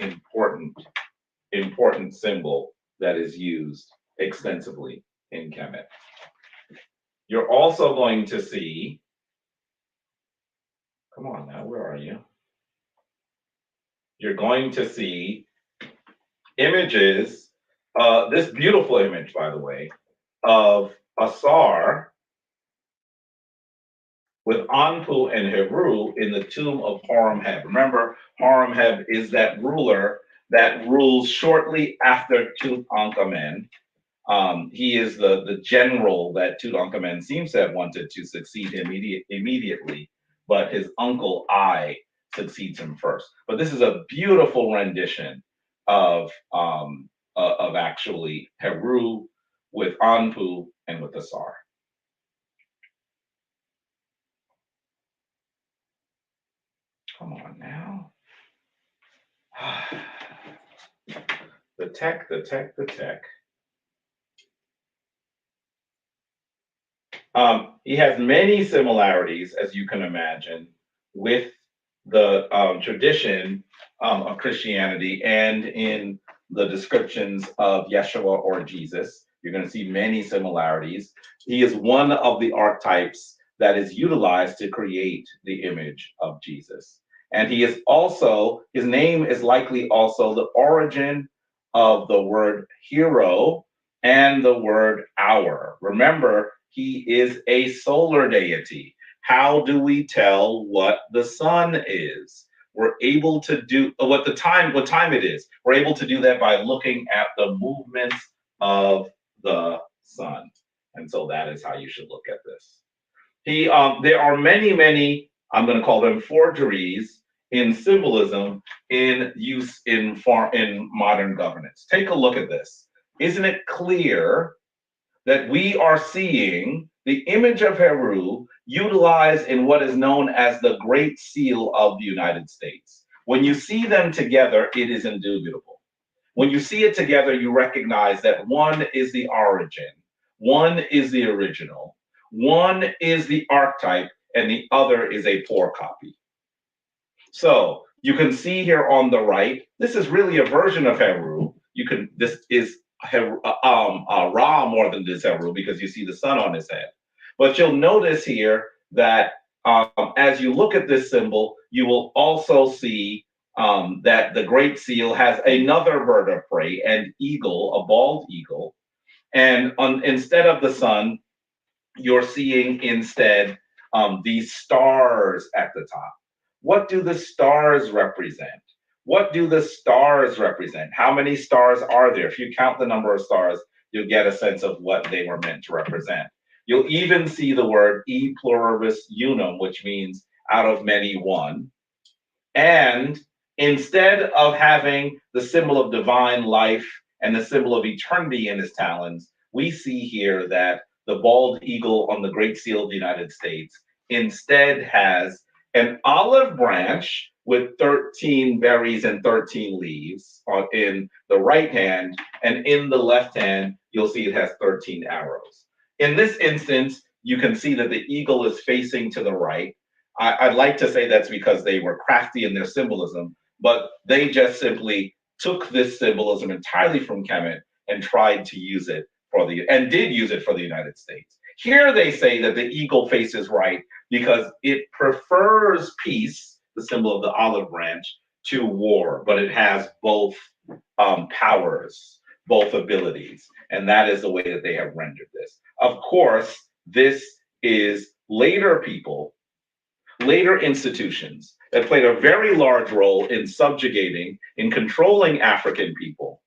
important symbol that is used extensively in Kemet. You're also going to see, come on now, where are you? You're going to see images, this beautiful image, by the way, of Asar with Anpu and Heru in the tomb of Horemheb. Remember, Horemheb is that ruler that rules shortly after Tutankhamen. He is the general that Tutankhamen seems to have wanted to succeed immediately, but his uncle Ai succeeds him first. But this is a beautiful rendition of actually Heru with Anpu and with Asar. Come on now. The tech. He has many similarities, as you can imagine, with the tradition of Christianity and in the descriptions of Yeshua or Jesus. You're going to see many similarities. He is one of the archetypes that is utilized to create the image of Jesus. And he is also, his name is likely also the origin of the word hero and the word hour. Remember, he is a solar deity. How do we tell what the sun is? We're able to do what time it is. We're able to do that by looking at the movements of the sun. And so that is how you should look at this. There are many, I'm going to call them forgeries in symbolism in use in modern governance. Take a look at this. Isn't it clear that we are seeing the image of Heru utilized in what is known as the Great Seal of the United States? When you see them together, it is indubitable. When you see it together, you recognize that one is the origin, One is the original, one is the archetype, and the other is a poor copy. So you can see here on the right, this is really a version of Heru. This is Ra more than this Heru because you see the sun on his head. But you'll notice here that as you look at this symbol, you will also see that the Great Seal has another bird of prey, an eagle, a bald eagle. And instead of the sun, you're seeing instead these stars at the top. What do the stars represent? What do the stars represent? How many stars are there? If you count the number of stars, you'll get a sense of what they were meant to represent. You'll even see the word e pluribus unum, which means out of many one. And instead of having the symbol of divine life and the symbol of eternity in his talons, we see here that the bald eagle on the Great Seal of the United States instead has an olive branch with 13 berries and 13 leaves in the right hand, and in the left hand, you'll see it has 13 arrows. In this instance, you can see that the eagle is facing to the right. I'd like to say that's because they were crafty in their symbolism, but they just simply took this symbolism entirely from Kemet and tried to use it and did use it for the United States. Here they say that the eagle faces right because it prefers peace, the symbol of the olive branch, to war, but it has both powers, both abilities, and that is the way that they have rendered this. Of course, this is later people, later institutions that played a very large role in subjugating, in controlling African people,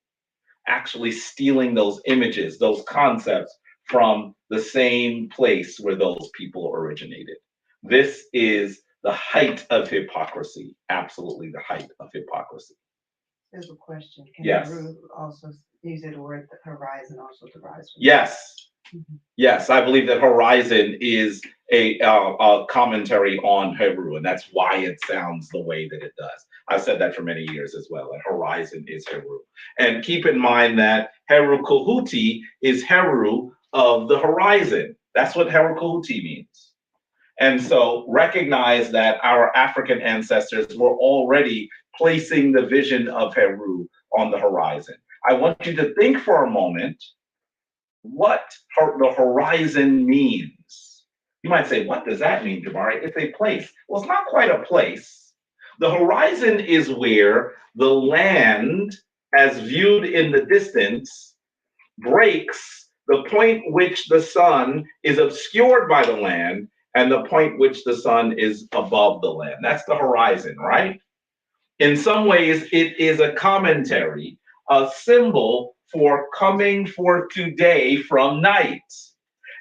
actually stealing those images, those concepts from the same place where those people originated. This is the height of hypocrisy, absolutely the height of hypocrisy. There's a question. Can Yes. Heru also use the word horizon also derives from Yes. Yes, I believe that horizon is a commentary on Heru, and that's why it sounds the way that it does. I've said that for many years as well, that horizon is Heru. And keep in mind that Heru Kohuti is Heru of the horizon. That's what Heru Kohuti means. And so recognize that our African ancestors were already placing the vision of Heru on the horizon. I want you to think for a moment what the horizon means. You might say, what does that mean, Jabari? It's a place. Well, it's not quite a place. The horizon is where the land, as viewed in the distance, breaks the point which the sun is obscured by the land and the point which the sun is above the land. That's the horizon, right? In some ways, it is a commentary, a symbol for coming forth today from night.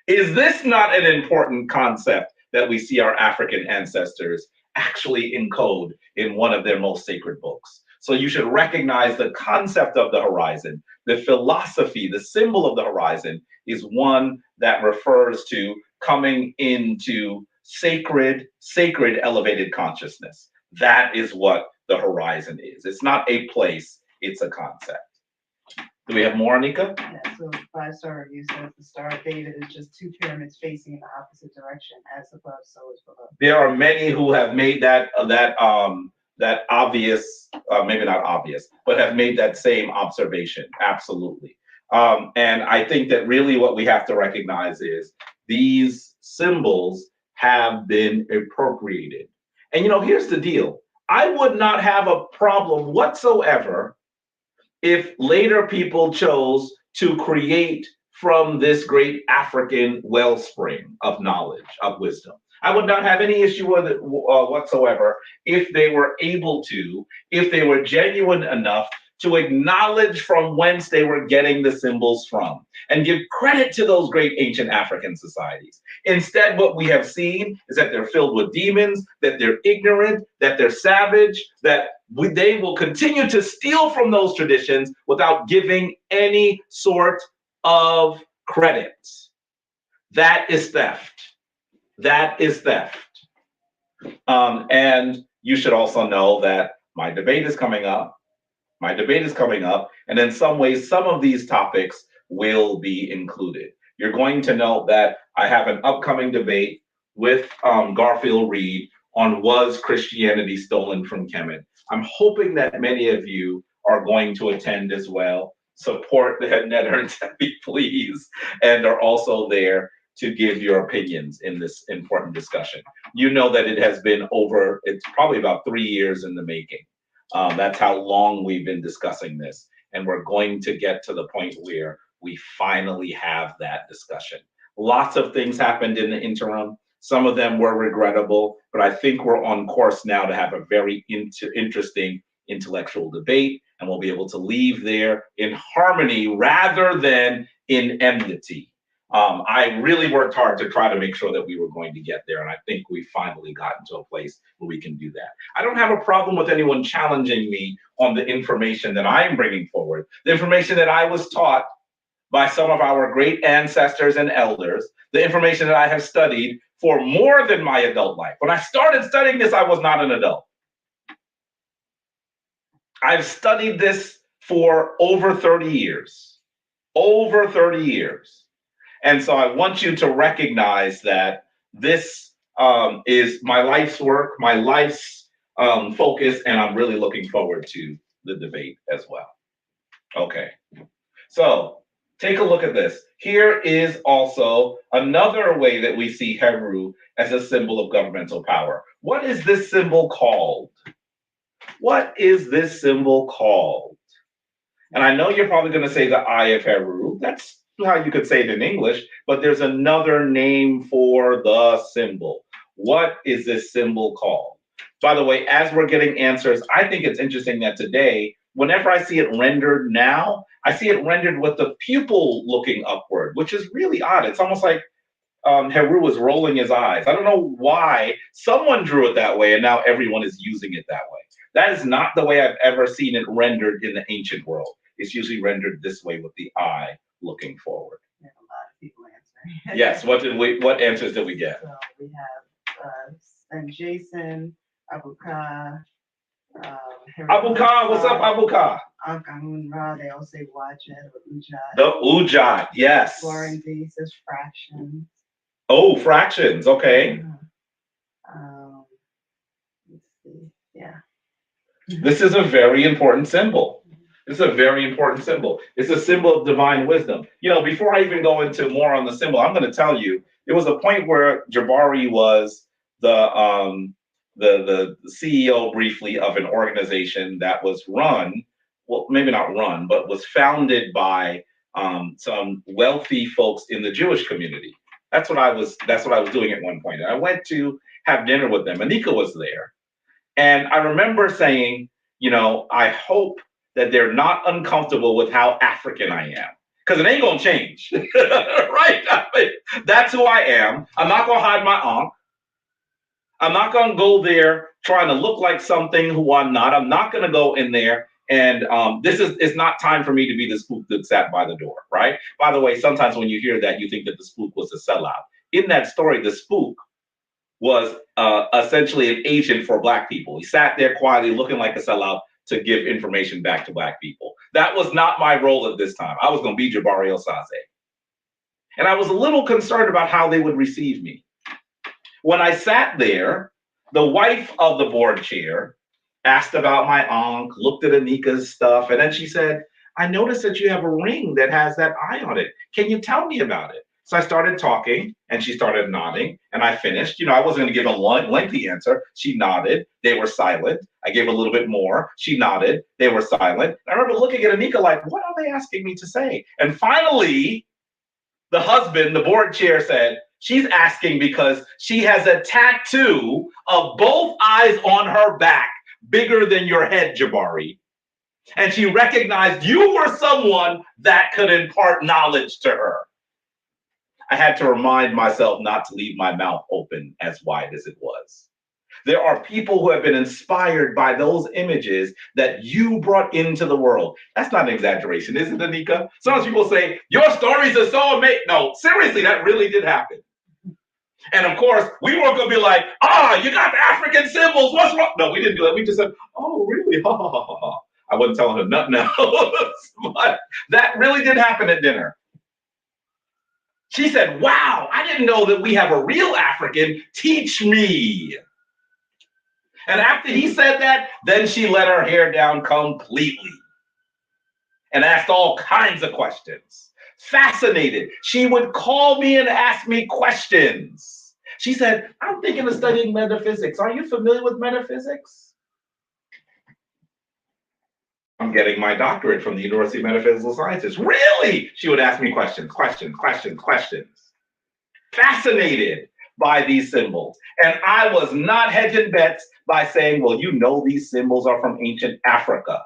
Is this not an important concept that we see our African ancestors actually encode in one of their most sacred books? So you should recognize the concept of the horizon, the philosophy, the symbol of the horizon is one that refers to coming into sacred elevated consciousness. That is what the horizon is. It's not a place, it's a concept. Do we have more, Anika? Yeah, so 5-star review says the Star of David is just two pyramids facing in the opposite direction, as above, so is below. There are many who have made that obvious, maybe not obvious, but have made that same observation. Absolutely. And I think that really what we have to recognize is these symbols have been appropriated. And here's the deal. I would not have a problem whatsoever if later people chose to create from this great African wellspring of knowledge, of wisdom. I would not have any issue with it whatsoever if they were able to, if they were genuine enough to acknowledge from whence they were getting the symbols from and give credit to those great ancient African societies. Instead, what we have seen is that they're filled with demons, that they're ignorant, that they're savage, that they will continue to steal from those traditions without giving any sort of credit. That is theft. That is theft. And you should also know that my debate is coming up. And in some ways, some of these topics will be included. You're going to know that I have an upcoming debate with Garfield Reed on was Christianity stolen from Kemet. I'm hoping that many of you are going to attend as well. Support the Netter and Teppy, please, and are also there to give your opinions in this important discussion. You know that it has been it's probably about 3 years in the making. That's how long we've been discussing this. And we're going to get to the point where we finally have that discussion. Lots of things happened in the interim. Some of them were regrettable, but I think we're on course now to have a very interesting intellectual debate, and we'll be able to leave there in harmony rather than in enmity. I really worked hard to try to make sure that we were going to get there, and I think we finally gotten to a place where we can do that. I don't have a problem with anyone challenging me on the information that I'm bringing forward, the information that I was taught by some of our great ancestors and elders, the information that I have studied for more than my adult life. When I started studying this, I was not an adult. I've studied this for over 30 years, over 30 years. And so I want you to recognize that this is my life's work, my life's focus, and I'm really looking forward to the debate as well. Okay, so take a look at this. Here is also another way that we see Heru as a symbol of governmental power. What is this symbol called? What is this symbol called? And I know you're probably going to say the Eye of Heru. That's how you could say it in English, but there's another name for the symbol. What is this symbol called? By the way, as we're getting answers, I think it's interesting that today, whenever I see it rendered now, I see it rendered with the pupil looking upward, which is really odd. It's almost like Heru was rolling his eyes. I don't know why someone drew it that way and now everyone is using it that way. That is not the way I've ever seen it rendered in the ancient world. It's usually rendered this way with the eye looking forward. We have a lot of people answering. Yes, what answers did we get? So we have and Jason, Abuka, Abuka, what's up, Abuka? Ankamunra, they all say Wajed or Ujad. The Ujad, yes. Lauren D says fractions. Oh, fractions, okay. Let's see, yeah. This is a very important symbol. It's a very important symbol. It's a symbol of divine wisdom. You know, before I even go into more on the symbol, I'm going to tell you, there was a point where Jabari was the CEO briefly of an organization that was run, well, maybe not run, but was founded by some wealthy folks in the Jewish community. That's what I was doing at one point. And I went to have dinner with them. Anika was there. And I remember saying, you know, I hope that they're not uncomfortable with how African I am, because it ain't gonna change, right? I mean, that's who I am. I'm not gonna hide my ankh. I'm not gonna go there trying to look like something who I'm not. I'm not gonna go in there and it's not time for me to be the spook that sat by the door, right? By the way, sometimes when you hear that, you think that the spook was a sellout. In that story, the spook was essentially an agent for Black people. He sat there quietly looking like a sellout to give information back to Black people. That was not my role at this time. I was going to be Jabari El-Sase. And I was a little concerned about how they would receive me. When I sat there, the wife of the board chair asked about my ankh, looked at Anika's stuff, and then she said, I noticed that you have a ring that has that eye on it. Can you tell me about it? So I started talking and she started nodding and I finished. You know, I wasn't going to give a lengthy answer. She nodded. They were silent. I gave a little bit more. She nodded. They were silent. I remember looking at Anika like, what are they asking me to say? And finally, the husband, the board chair, said, she's asking because she has a tattoo of both eyes on her back, bigger than your head, Jabari. And she recognized you were someone that could impart knowledge to her. I had to remind myself not to leave my mouth open as wide as it was. There are people who have been inspired by those images that you brought into the world. That's not an exaggeration, is it, Anika? Sometimes people say, your stories are so amazing. No, seriously, that really did happen. And of course, we weren't going to be like, you got the African symbols, what's wrong? No, we didn't do that. We just said, oh, really? Ha, ha, ha, ha, ha. I wasn't telling her nothing else. But that really did happen at dinner. She said, wow, I didn't know that we have a real African. Teach me. And after he said that, then she let her hair down completely and asked all kinds of questions. Fascinated. She would call me and ask me questions. She said, I'm thinking of studying metaphysics. Are you familiar with metaphysics? I'm getting my doctorate from the University of Metaphysical Sciences. Really? She would ask me questions. Fascinated by these symbols. And I was not hedging bets by saying, well, you know, these symbols are from ancient Africa.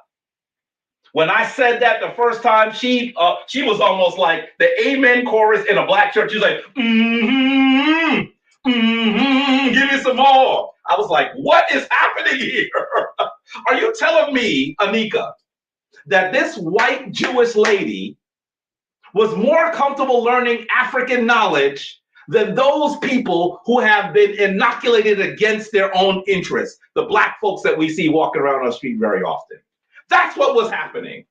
When I said that the first time, she was almost like the amen chorus in a black church. She was like, give me some more. I was like, what is happening here? Are you telling me, Anika, that this white Jewish lady was more comfortable learning African knowledge than those people who have been inoculated against their own interests, the black folks that we see walking around on the street very often? That's what was happening.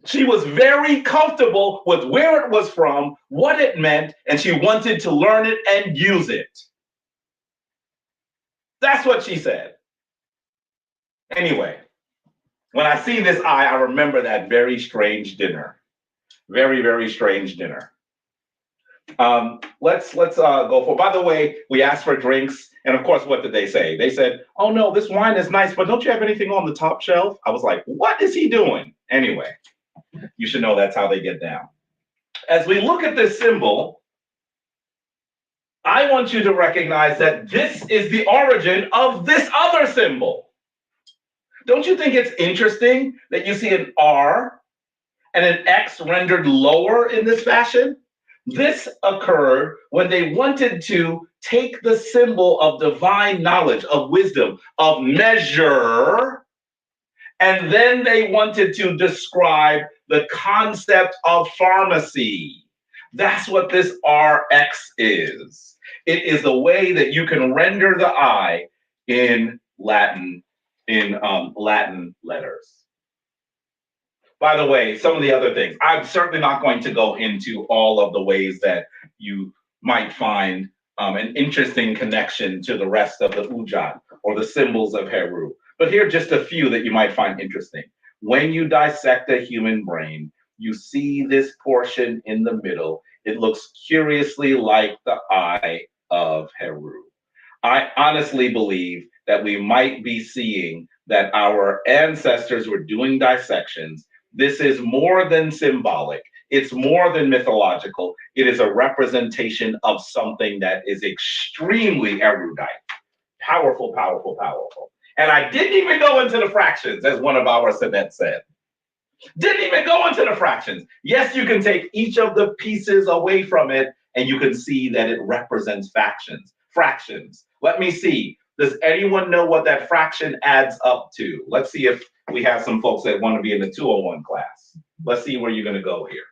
She was very comfortable with where it was from, what it meant, and she wanted to learn it and use it. That's what she said. Anyway, when I see this eye, I remember that very strange dinner. Very, very strange dinner. Let's go for. By the way, we asked for drinks, and of course, what did they say? They said, "Oh no, this wine is nice, but don't you have anything on the top shelf?" I was like, "What is he doing?" Anyway, you should know that's how they get down. As we look at this symbol, I want you to recognize that this is the origin of this other symbol. Don't you think it's interesting that you see an R and an X rendered lower in this fashion? This occurred when they wanted to take the symbol of divine knowledge, of wisdom, of measure, and then they wanted to describe the concept of pharmacy. That's what this RX is. It is the way that you can render the I in Latin, Latin letters. By the way, some of the other things, I'm certainly not going to go into all of the ways that you might find an interesting connection to the rest of the Ujat or the symbols of Heru. But here are just a few that you might find interesting. When you dissect a human brain, you see this portion in the middle. It looks curiously like the eye of Heru. I honestly believe that we might be seeing that our ancestors were doing dissections. This is more than symbolic. It's more than mythological. It is a representation of something that is extremely erudite. Powerful, powerful, powerful. And I didn't even go into the fractions, as one of our Sabets said. Didn't even go into the fractions. Yes, you can take each of the pieces away from it, and you can see that it represents fractions. Let me see. Does anyone know what that fraction adds up to? Let's see if we have some folks that want to be in the 201 class. Let's see where you're going to go here.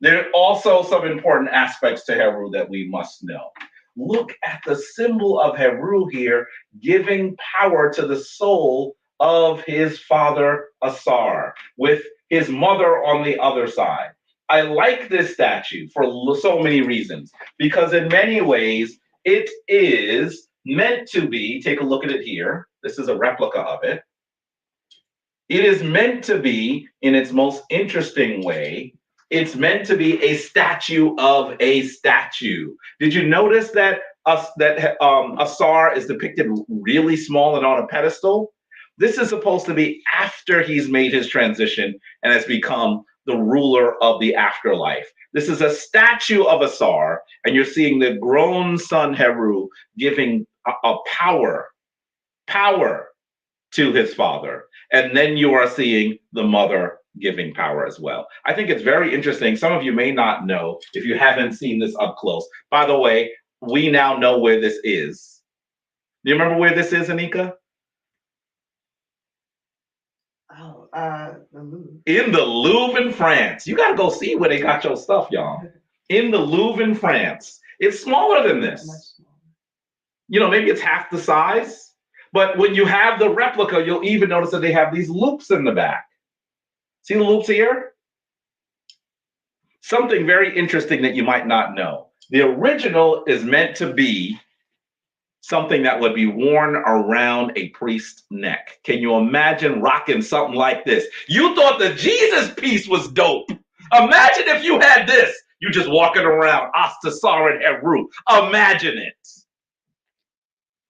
There are also some important aspects to Heru that we must know. Look at the symbol of Heru here, giving power to the soul of his father Asar, with his mother on the other side. I like this statue for so many reasons, because in many ways, it is meant to be, take a look at it here. This is a replica of it. It is meant to be, in its most interesting way, it's meant to be a statue of a statue. Did you notice that Asar is depicted really small and on a pedestal? This is supposed to be after he's made his transition and has become the ruler of the afterlife. This is a statue of Asar, and you're seeing the grown son Heru giving a power to his father. And then you are seeing the mother giving power as well. I think it's very interesting. Some of you may not know if you haven't seen this up close. By the way, we now know where this is. Do you remember where this is, Anika? Oh, the Louvre. In the Louvre in France. You got to go see where they got your stuff, y'all. In the Louvre in France. It's smaller than this. Much smaller. You know, maybe it's half the size. But when you have the replica, you'll even notice that they have these loops in the back. See the loops here? Something very interesting that you might not know. The original is meant to be something that would be worn around a priest's neck. Can you imagine rocking something like this? You thought the Jesus piece was dope. Imagine if you had this. You just walking around, Ascension-The Heru. Imagine it.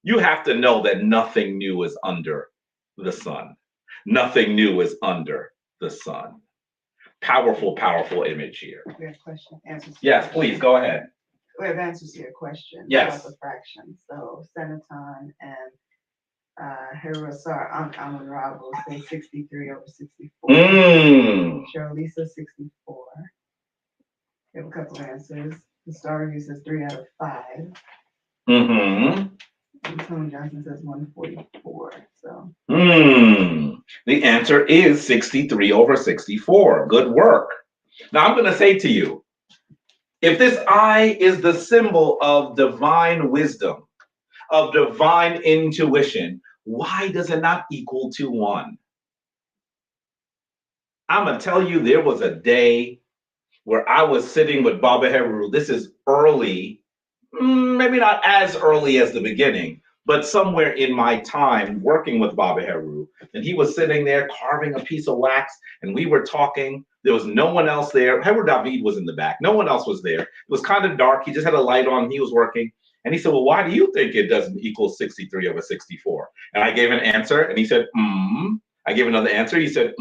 You have to know that nothing new is under the sun. Nothing new is under the sun. Powerful, powerful image here. We have question, answers. Yes, please, go ahead. We have answers to your question. Yes. About the fractions. So Senaton and Heru Amun-Ra will say 63 over 64. Charlisa 64. We have a couple of answers. The star review says 3 out of 5. And Tony Johnson says 144. So. The answer is 63 over 64. Good work. Now I'm going to say to you, if this eye is the symbol of divine wisdom, of divine intuition, why does it not equal to 1? I'm going to tell you, there was a day where I was sitting with Baba Heru. This is early, maybe not as early as the beginning, but somewhere in my time working with Baba Heru. And he was sitting there carving a piece of wax, and we were talking. There was no one else there. Heru David was in the back. No one else was there. It was kind of dark. He just had a light on. He was working. And he said, well, why do you think it doesn't equal 63 over 64? And I gave an answer, and he said, I gave another answer. He said,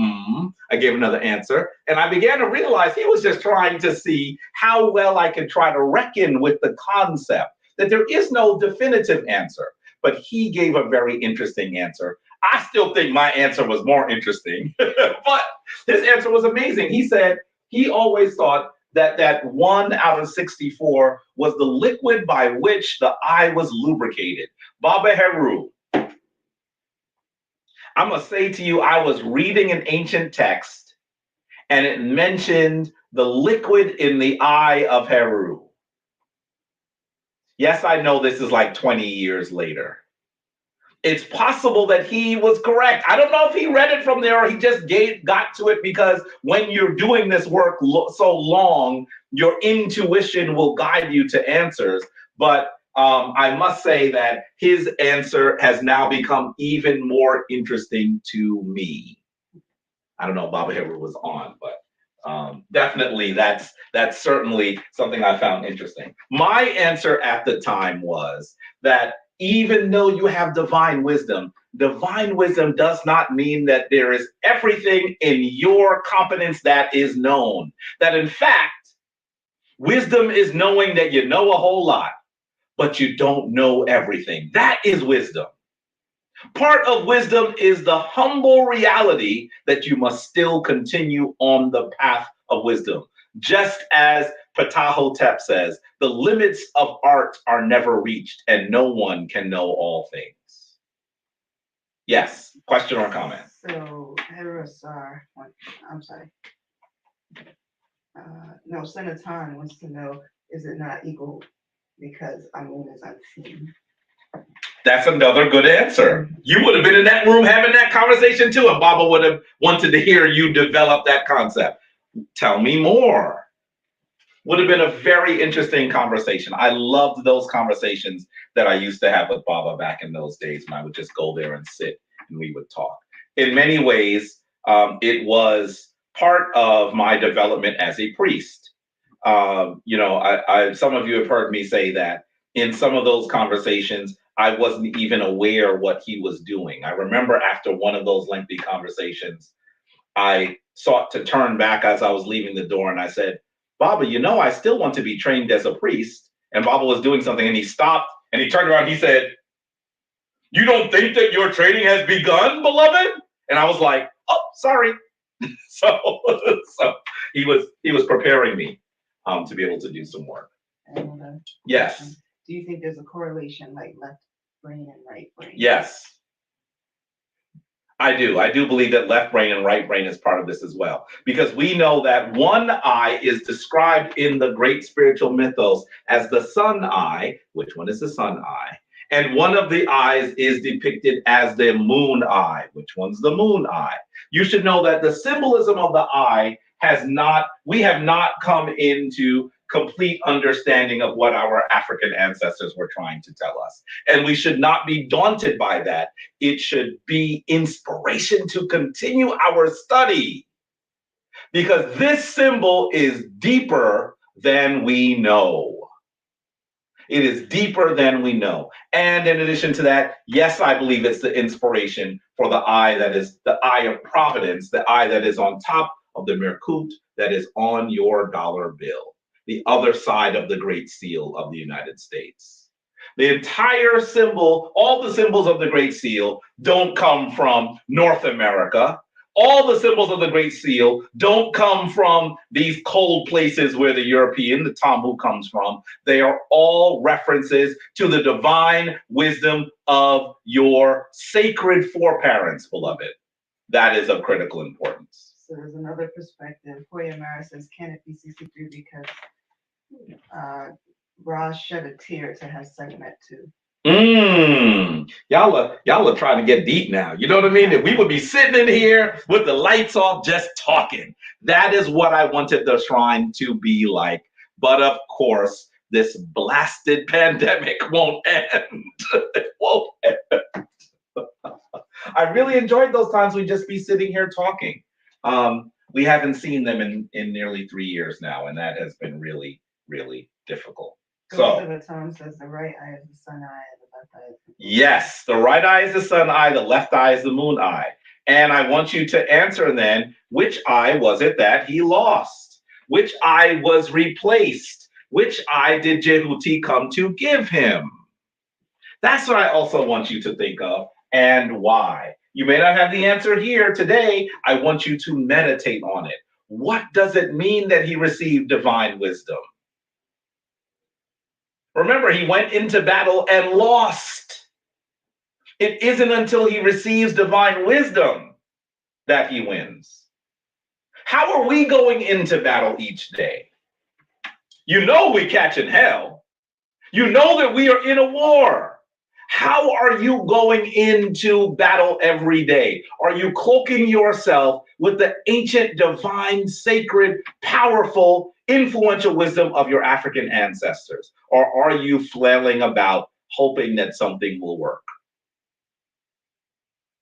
I gave another answer. And I began to realize he was just trying to see how well I could try to reckon with the concept that there is no definitive answer. But he gave a very interesting answer. I still think my answer was more interesting, but his answer was amazing. He said he always thought that 1 out of 64 was the liquid by which the eye was lubricated. Baba Heru, I'm going to say to you, I was reading an ancient text and it mentioned the liquid in the eye of Heru. Yes, I know this is like 20 years later. It's possible that he was correct. I don't know if he read it from there or he just got to it, because when you're doing this work so long, your intuition will guide you to answers. But I must say that his answer has now become even more interesting to me. I don't know if Baba Heru was on, but definitely that's certainly something I found interesting. My answer at the time was that even though you have divine wisdom does not mean that there is everything in your competence that is known. That in fact, wisdom is knowing that you know a whole lot, but you don't know everything. That is wisdom. Part of wisdom is the humble reality that you must still continue on the path of wisdom. Just as Ptahhotep says, the limits of art are never reached and no one can know all things. Yes, question or comment? So, Heru, I'm sorry. No, Senaton wants to know, is it not equal because Amun is unseen? That's another good answer. You would have been in that room having that conversation too, and Baba would have wanted to hear you develop that concept. Tell me more. Would have been a very interesting conversation. I loved those conversations that I used to have with Baba back in those days when I would just go there and sit and we would talk. In many ways, it was part of my development as a priest. Some of you have heard me say that in some of those conversations, I wasn't even aware what he was doing. I remember after one of those lengthy conversations, I sought to turn back as I was leaving the door and I said, Baba, I still want to be trained as a priest. And Baba was doing something and he stopped and he turned around and he said, you don't think that your training has begun, beloved? And I was like, oh, sorry. so he was preparing me to be able to do some work. Yes. Do you think there's a correlation like left brain and right brain? Yes. I do. I do believe that left brain and right brain is part of this as well, because we know that one eye is described in the great spiritual mythos as the sun eye. Which one is the sun eye? And one of the eyes is depicted as the moon eye. Which one's the moon eye? You should know that the symbolism of the eye we have not come into complete understanding of what our African ancestors were trying to tell us. And we should not be daunted by that. It should be inspiration to continue our study, because this symbol is deeper than we know. It is deeper than we know. And in addition to that, yes, I believe it's the inspiration for the eye that is the eye of providence, the eye that is on top of the Merkut that is on your dollar bill, the other side of the Great Seal of the United States. The entire symbol, all the symbols of the Great Seal don't come from North America. All the symbols of the Great Seal don't come from these cold places where the European, the Tambu, comes from. They are all references to the divine wisdom of your sacred foreparents, beloved. That is of critical importance. So there's another perspective. Hoya Mara says, can it be 63 because Ra shed a tear to have Sekhmet too? Y'all are trying to get deep now. You know what I mean? That we would be sitting in here with the lights off, just talking. That is what I wanted the shrine to be like. But of course, this blasted pandemic won't end. It won't end. I really enjoyed those times we'd just be sitting here talking. We haven't seen them in nearly 3 years now, and that has been really, really difficult. So the Tom says the right eye is the sun eye and the left eye is the moon. Yes, the right eye is the sun eye, the left eye is the moon eye. And I want you to answer then, which eye was it that he lost? Which eye was replaced? Which eye did Jehuti come to give him? That's what I also want you to think of, and why. You may not have the answer here today. I want you to meditate on it. What does it mean that he received divine wisdom? Remember, he went into battle and lost. It isn't until he receives divine wisdom that he wins. How are we going into battle each day? You know we catching hell. You know that we are in a war. How are you going into battle every day? Are you cloaking yourself with the ancient, divine, sacred, powerful, influential wisdom of your African ancestors? Or are you flailing about hoping that something will work?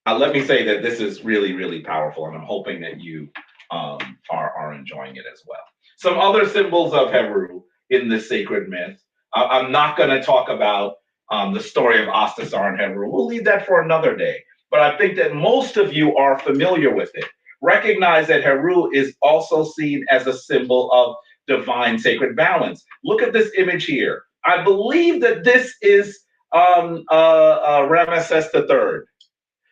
Let me say that this is really, really powerful, and I'm hoping that you are enjoying it as well. Some other symbols of Heru in this sacred myth. I'm not going to talk about the story of Astasar and Heru. We'll leave that for another day. But I think that most of you are familiar with it. Recognize that Heru is also seen as a symbol of divine sacred balance. Look at this image here. I believe that this is Ramesses III,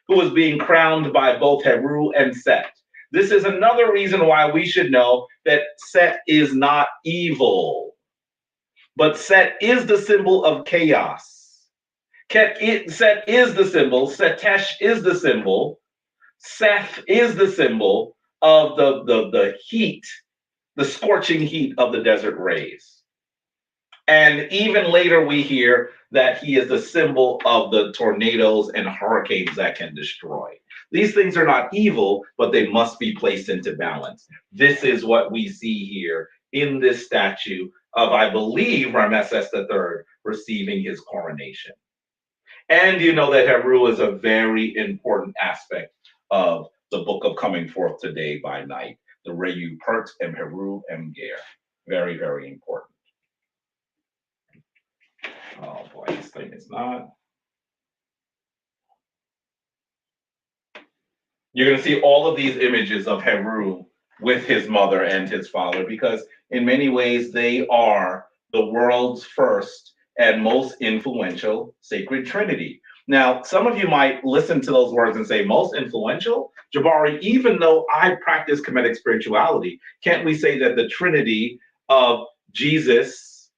who is being crowned by both Heru and Set. This is another reason why we should know that Set is not evil, but Set is the symbol of chaos. Set is the symbol, Setesh is the symbol, Seth is the symbol of the heat, the scorching heat of the desert rays. And even later we hear that he is the symbol of the tornadoes and hurricanes that can destroy. These things are not evil, but they must be placed into balance. This is what we see here in this statue of, I believe, Ramesses III receiving his coronation. And you know that Heru is a very important aspect of the book of Coming Forth Today by Night, the Reyu Pert and Heru Mger. Very, very important. Oh boy, this thing is not. You're going to see all of these images of Heru with his mother and his father, because in many ways they are the world's first and most influential sacred trinity. Now, some of you might listen to those words and say, most influential? Jabari, even though I practice Kemetic spirituality, can't we say that the trinity of Jesus,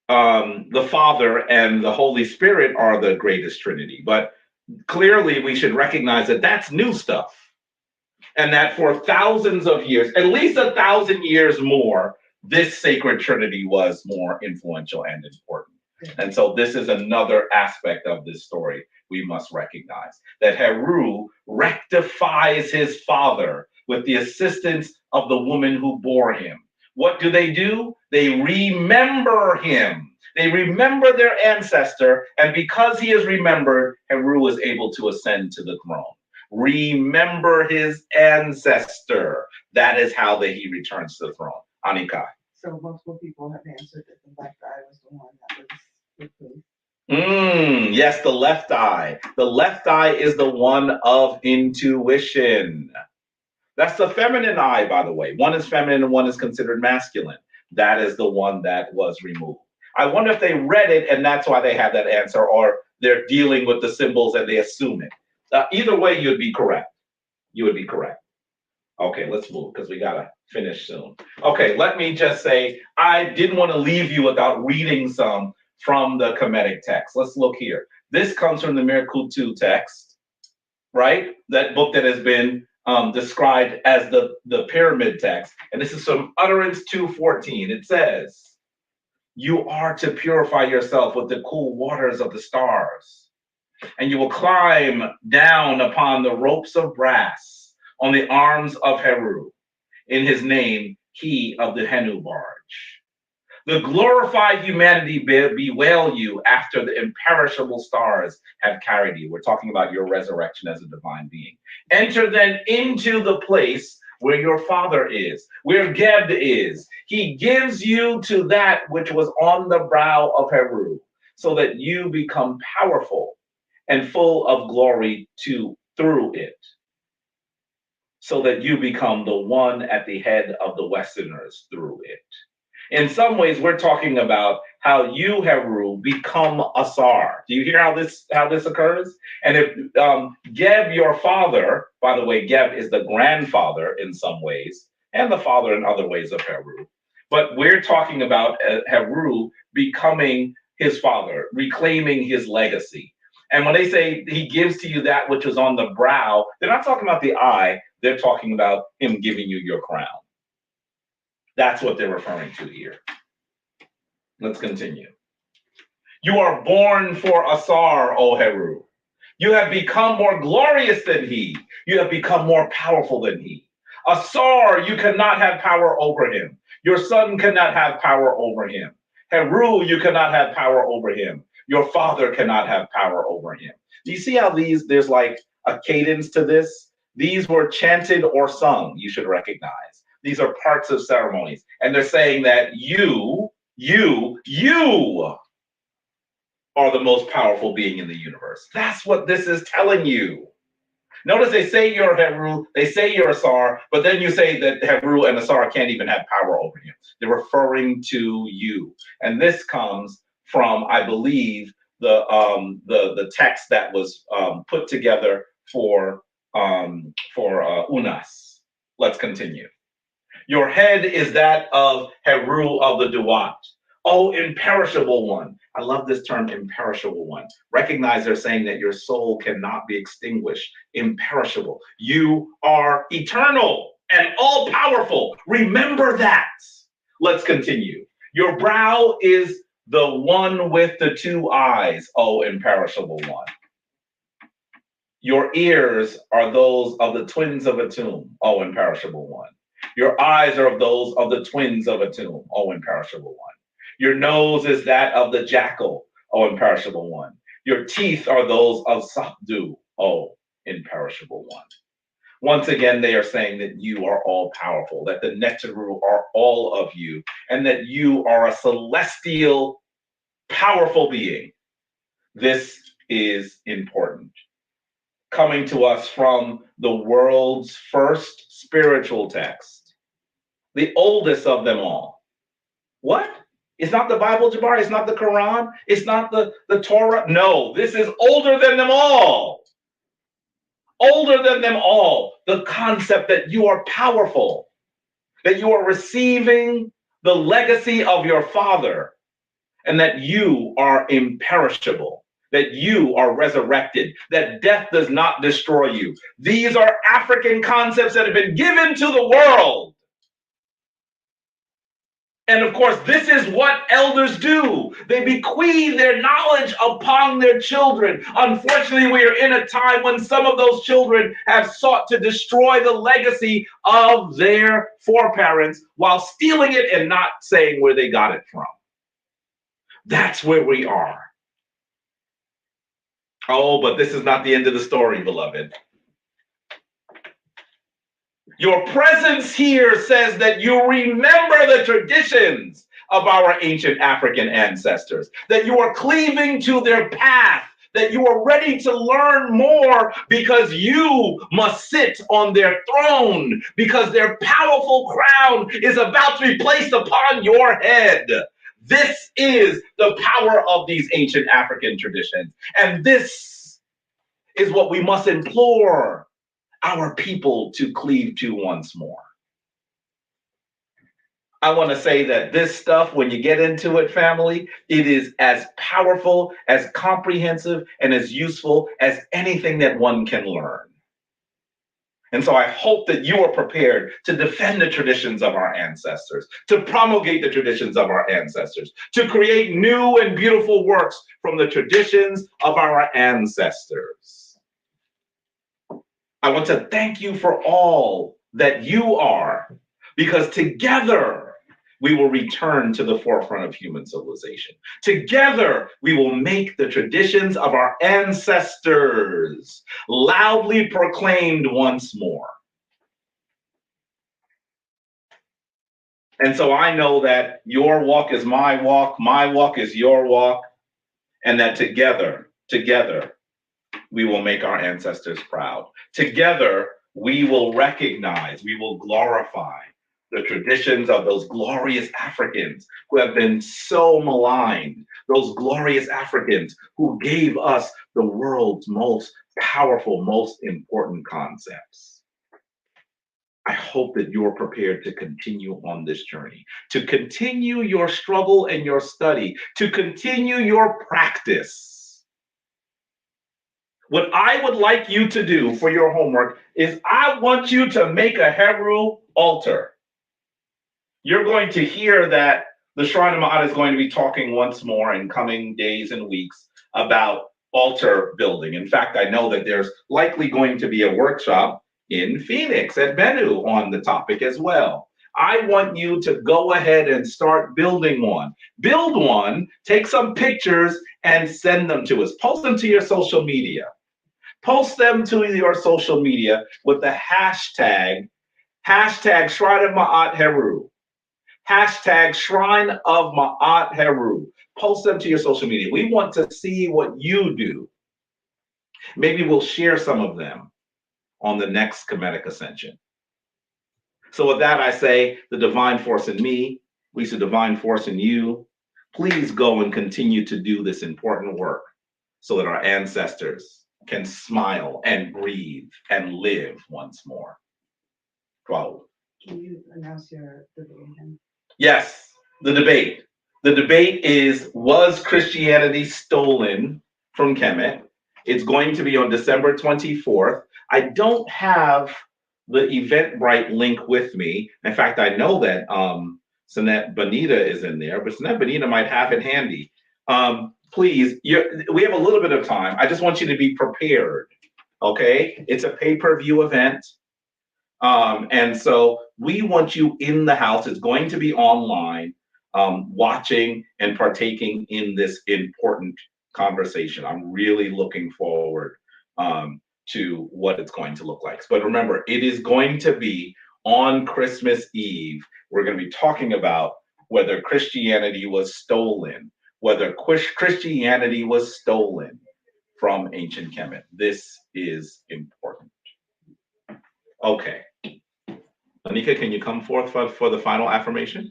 the Father, and the Holy Spirit are the greatest trinity? But clearly we should recognize that that's new stuff. And that for thousands of years, at least 1,000 years more, this sacred trinity was more influential and important. And so this is another aspect of this story we must recognize, that Heru rectifies his father, with the assistance of the woman who bore him. What do? They remember him. They remember their ancestor, and because he is remembered, Heru is able to ascend to the throne. Remember his ancestor. That is how he returns to the throne. Anika. So multiple people have answered that the left eye was the one that was replaced. Yes, the left eye. The left eye is the one of intuition. That's the feminine eye, by the way. One is feminine and one is considered masculine. That is the one that was removed. I wonder if they read it and that's why they have that answer, or they're dealing with the symbols and they assume it. Either way, you'd be correct. You would be correct. Okay, let's move because we got to finish soon. Okay, let me just say, I didn't want to leave you without reading some from the Kemetic text. Let's look here. This comes from the Mirkutu text, right? That book that has been described as the pyramid text. And this is from Utterance 2:14. It says, you are to purify yourself with the cool waters of the stars, and you will climb down upon the ropes of brass on the arms of Heru. In his name, he of the Henu barge. The glorified humanity bewail you after the imperishable stars have carried you. We're talking about your resurrection as a divine being. Enter then into the place where your father is, where Geb is. He gives you to that which was on the brow of Heru, so that you become powerful and full of glory through it, so that you become the one at the head of the Westerners through it. In some ways, we're talking about how you, Heru, become Asar. Do you hear how this occurs? And if Geb, your father, by the way, Geb is the grandfather in some ways, and the father in other ways of Heru. But we're talking about Heru becoming his father, reclaiming his legacy. And when they say he gives to you that which is on the brow, they're not talking about the eye, they're talking about him giving you your crown. That's what they're referring to here. Let's continue. You are born for Asar, O Heru. You have become more glorious than he. You have become more powerful than he. Asar, you cannot have power over him. Your son cannot have power over him. Heru, you cannot have power over him. Your father cannot have power over him. Do you see how there's like a cadence to this? These were chanted or sung, you should recognize. These are parts of ceremonies. And they're saying that you are the most powerful being in the universe. That's what this is telling you. Notice they say you're Heru, they say you're Asar, but then you say that Heru and Asar can't even have power over you. They're referring to you. And this comes from, I believe, the text that was put together for Unas. Let's continue. Your head is that of Heru of the Duat. Oh, imperishable one. I love this term, imperishable one. Recognize they're saying that your soul cannot be extinguished. Imperishable. You are eternal and all powerful. Remember that. Let's continue. Your brow is the one with the two eyes. Oh, imperishable one. Your ears are those of the twins of Atum. Oh, imperishable one. Your eyes are of those of the twins of Atum. Oh, imperishable one. Your nose is that of the jackal. Oh, imperishable one. Your teeth are those of Sabdu. Oh, imperishable one. Once again, they are saying that you are all powerful, that the Neteru are all of you, and that you are a celestial, powerful being. This is important. Coming to us from the world's first spiritual text, the oldest of them all. What? It's not the Bible, Jabbar. It's not the Quran. It's not the Torah. No, this is older than them all. Older than them all. The concept that you are powerful, that you are receiving the legacy of your father, and that you are imperishable, that you are resurrected, that death does not destroy you. These are African concepts that have been given to the world. And of course, this is what elders do. They bequeath their knowledge upon their children. Unfortunately, we are in a time when some of those children have sought to destroy the legacy of their foreparents while stealing it and not saying where they got it from. That's where we are. Oh, but this is not the end of the story, beloved. Your presence here says that you remember the traditions of our ancient African ancestors, that you are cleaving to their path, that you are ready to learn more because you must sit on their throne, because their powerful crown is about to be placed upon your head. This is the power of these ancient African traditions. And this is what we must implore our people to cleave to once more. I want to say that this stuff, when you get into it, family, it is as powerful, as comprehensive, and as useful as anything that one can learn. And so I hope that you are prepared to defend the traditions of our ancestors, to promulgate the traditions of our ancestors, to create new and beautiful works from the traditions of our ancestors. I want to thank you for all that you are, because together we will return to the forefront of human civilization. Together we will make the traditions of our ancestors loudly proclaimed once more. And so I know that your walk is my walk is your walk, and that together, we will make our ancestors proud. Together, we will recognize, we will glorify the traditions of those glorious Africans who have been so maligned, those glorious Africans who gave us the world's most powerful, most important concepts. I hope that you're prepared to continue on this journey, to continue your struggle and your study, to continue your practice. What I would like you to do for your homework is I want you to make a Heru altar. You're going to hear that the Shrine of Ma'at is going to be talking once more in coming days and weeks about altar building. In fact, I know that there's likely going to be a workshop in Phoenix at Bennu on the topic as well. I want you to go ahead and start building one. Build one, take some pictures and send them to us. Post them to your social media. Post them to your social media with the hashtag Shrine of Ma'at Heru. Hashtag Shrine of Ma'at Heru. Post them to your social media. We want to see what you do. Maybe we'll share some of them on the next Kemetic Ascension. So with that, I say the divine force in me, we see divine force in you. Please go and continue to do this important work so that our ancestors can smile and breathe and live once more. Wow. Can you announce your debate? Yes, the debate. The debate is, was Christianity stolen from Kemet? It's going to be on December 24th. I don't have the Eventbrite link with me. In fact, I know that Sanette Bonita is in there, but Sanette Bonita might have it handy. Please, we have a little bit of time. I just want you to be prepared, okay? It's a pay-per-view event. And so we want you in the house. It's going to be online, watching and partaking in this important conversation. I'm really looking forward to what it's going to look like. But remember, it is going to be on Christmas Eve. We're going to be talking about whether Christianity was stolen, Christianity was stolen from ancient Kemet. This is important. Okay. Anika, can you come forth for the final affirmation?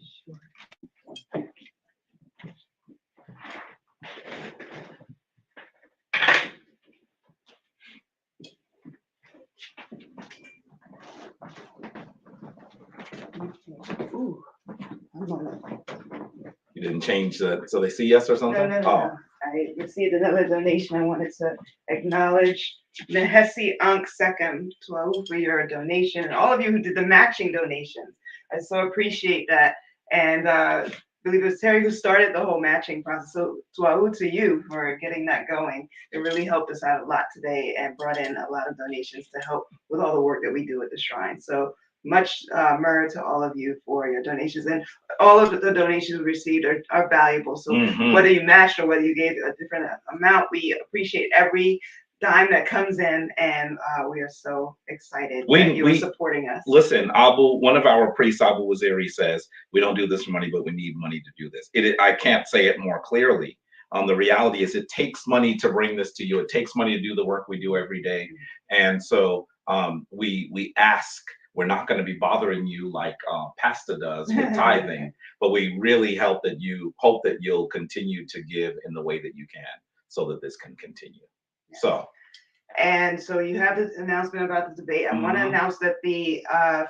Ooh, You didn't change so they see us or something? No. I received another donation. I wanted to acknowledge Nehesi Ankh Second 12 for your donation, and all of you who did the matching donations. I so appreciate that. And I believe it was Terry who started the whole matching process. So tuau to you for getting that going. It really helped us out a lot today and brought in a lot of donations to help with all the work that we do at the shrine. So much myrrh to all of you for your donations. And all of the donations we received are valuable. So whether you matched or whether you gave a different amount, we appreciate every dime that comes in, and we are so excited that you're supporting us. Listen, Abu, one of our priests, Abu Waziri, says, we don't do this for money, but we need money to do this. I can't say it more clearly. The reality is it takes money to bring this to you. It takes money to do the work we do every day. And so we ask, we're not going to be bothering you like Pasta does with tithing, but we really hope that you'll continue to give in the way that you can so that this can continue. Yes. So you have this announcement about the debate. I want to announce that the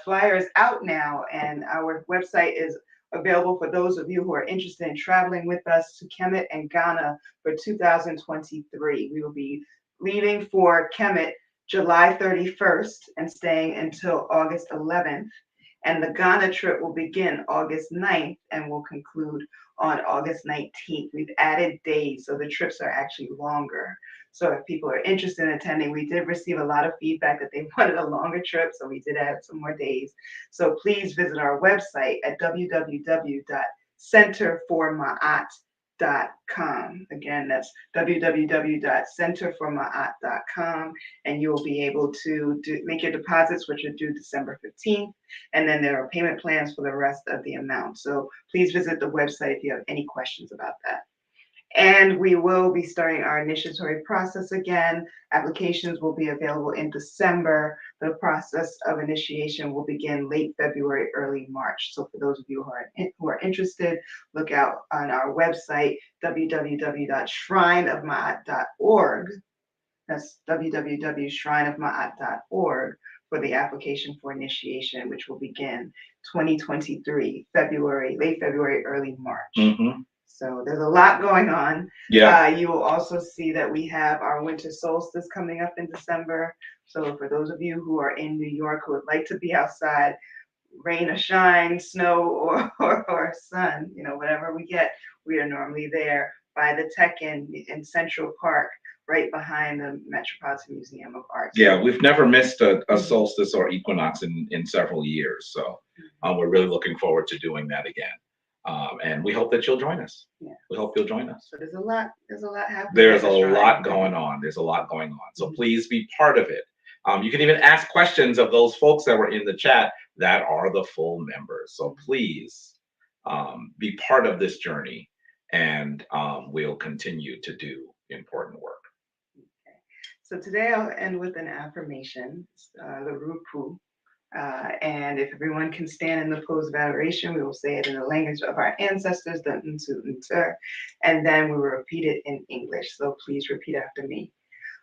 flyer is out now, and our website is available for those of you who are interested in traveling with us to Kemet and Ghana for 2023. We will be leaving for Kemet July 31st and staying until August 11th. And the Ghana trip will begin August 9th and will conclude on August 19th. We've added days, so the trips are actually longer. So if people are interested in attending, we did receive a lot of feedback that they wanted a longer trip, so we did add some more days. So please visit our website at www.centerforma'at.com. Again, that's www.centerforma'at.com, and you will be able to make your deposits, which are due December 15th, and then there are payment plans for the rest of the amount. So please visit the website if you have any questions about that. And we will be starting our initiatory process again. Applications will be available in December. The process of initiation will begin late February, early March. So for those of you who are interested, look out on our website, www.shrineofma'at.org. That's www.shrineofma'at.org for the application for initiation, which will begin 2023, late February, early March. So there's a lot going on. Yeah. You will also see that we have our winter solstice coming up in December. So for those of you who are in New York who would like to be outside, rain or shine, snow or sun, whatever we get, we are normally there by the Tech Inn in Central Park, right behind the Metropolitan Museum of Art. Yeah, we've never missed a solstice or equinox in several years. So we're really looking forward to doing that again. And we hope that you'll join us. Yeah. We hope you'll join us. So there's a lot happening. There's a lot going on. There's a lot going on. So please be part of it. You can even ask questions of those folks that were in the chat that are the full members. So please be part of this journey, and we'll continue to do important work. Okay. So today I'll end with an affirmation, the Rupu. And if everyone can stand in the pose of adoration, we will say it in the language of our ancestors, the Ntu Nter, and then we will repeat it in English. So please repeat after me.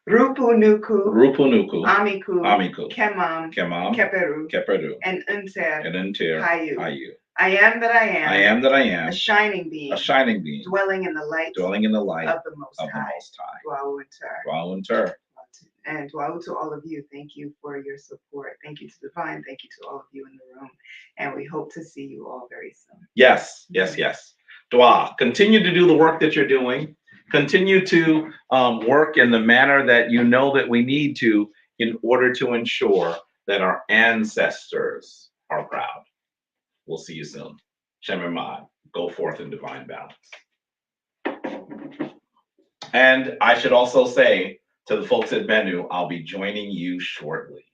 Rupu Nuku, Amiku, Kemam, Keperu, and Unter, Hayu. I am that I am. A shining being. Dwelling in the light. Of the Most High. Dwau Unter. And Dwau to all of you. Thank you for your support. Thank you to Divine. Thank you to all of you in the room. And we hope to see you all very soon. Yes. Dwa, continue to do the work that you're doing. Continue to work in the manner that you know that we need to in order to ensure that our ancestors are proud. We'll see you soon. Shemimad, go forth in divine balance. And I should also say to the folks at Menu, I'll be joining you shortly.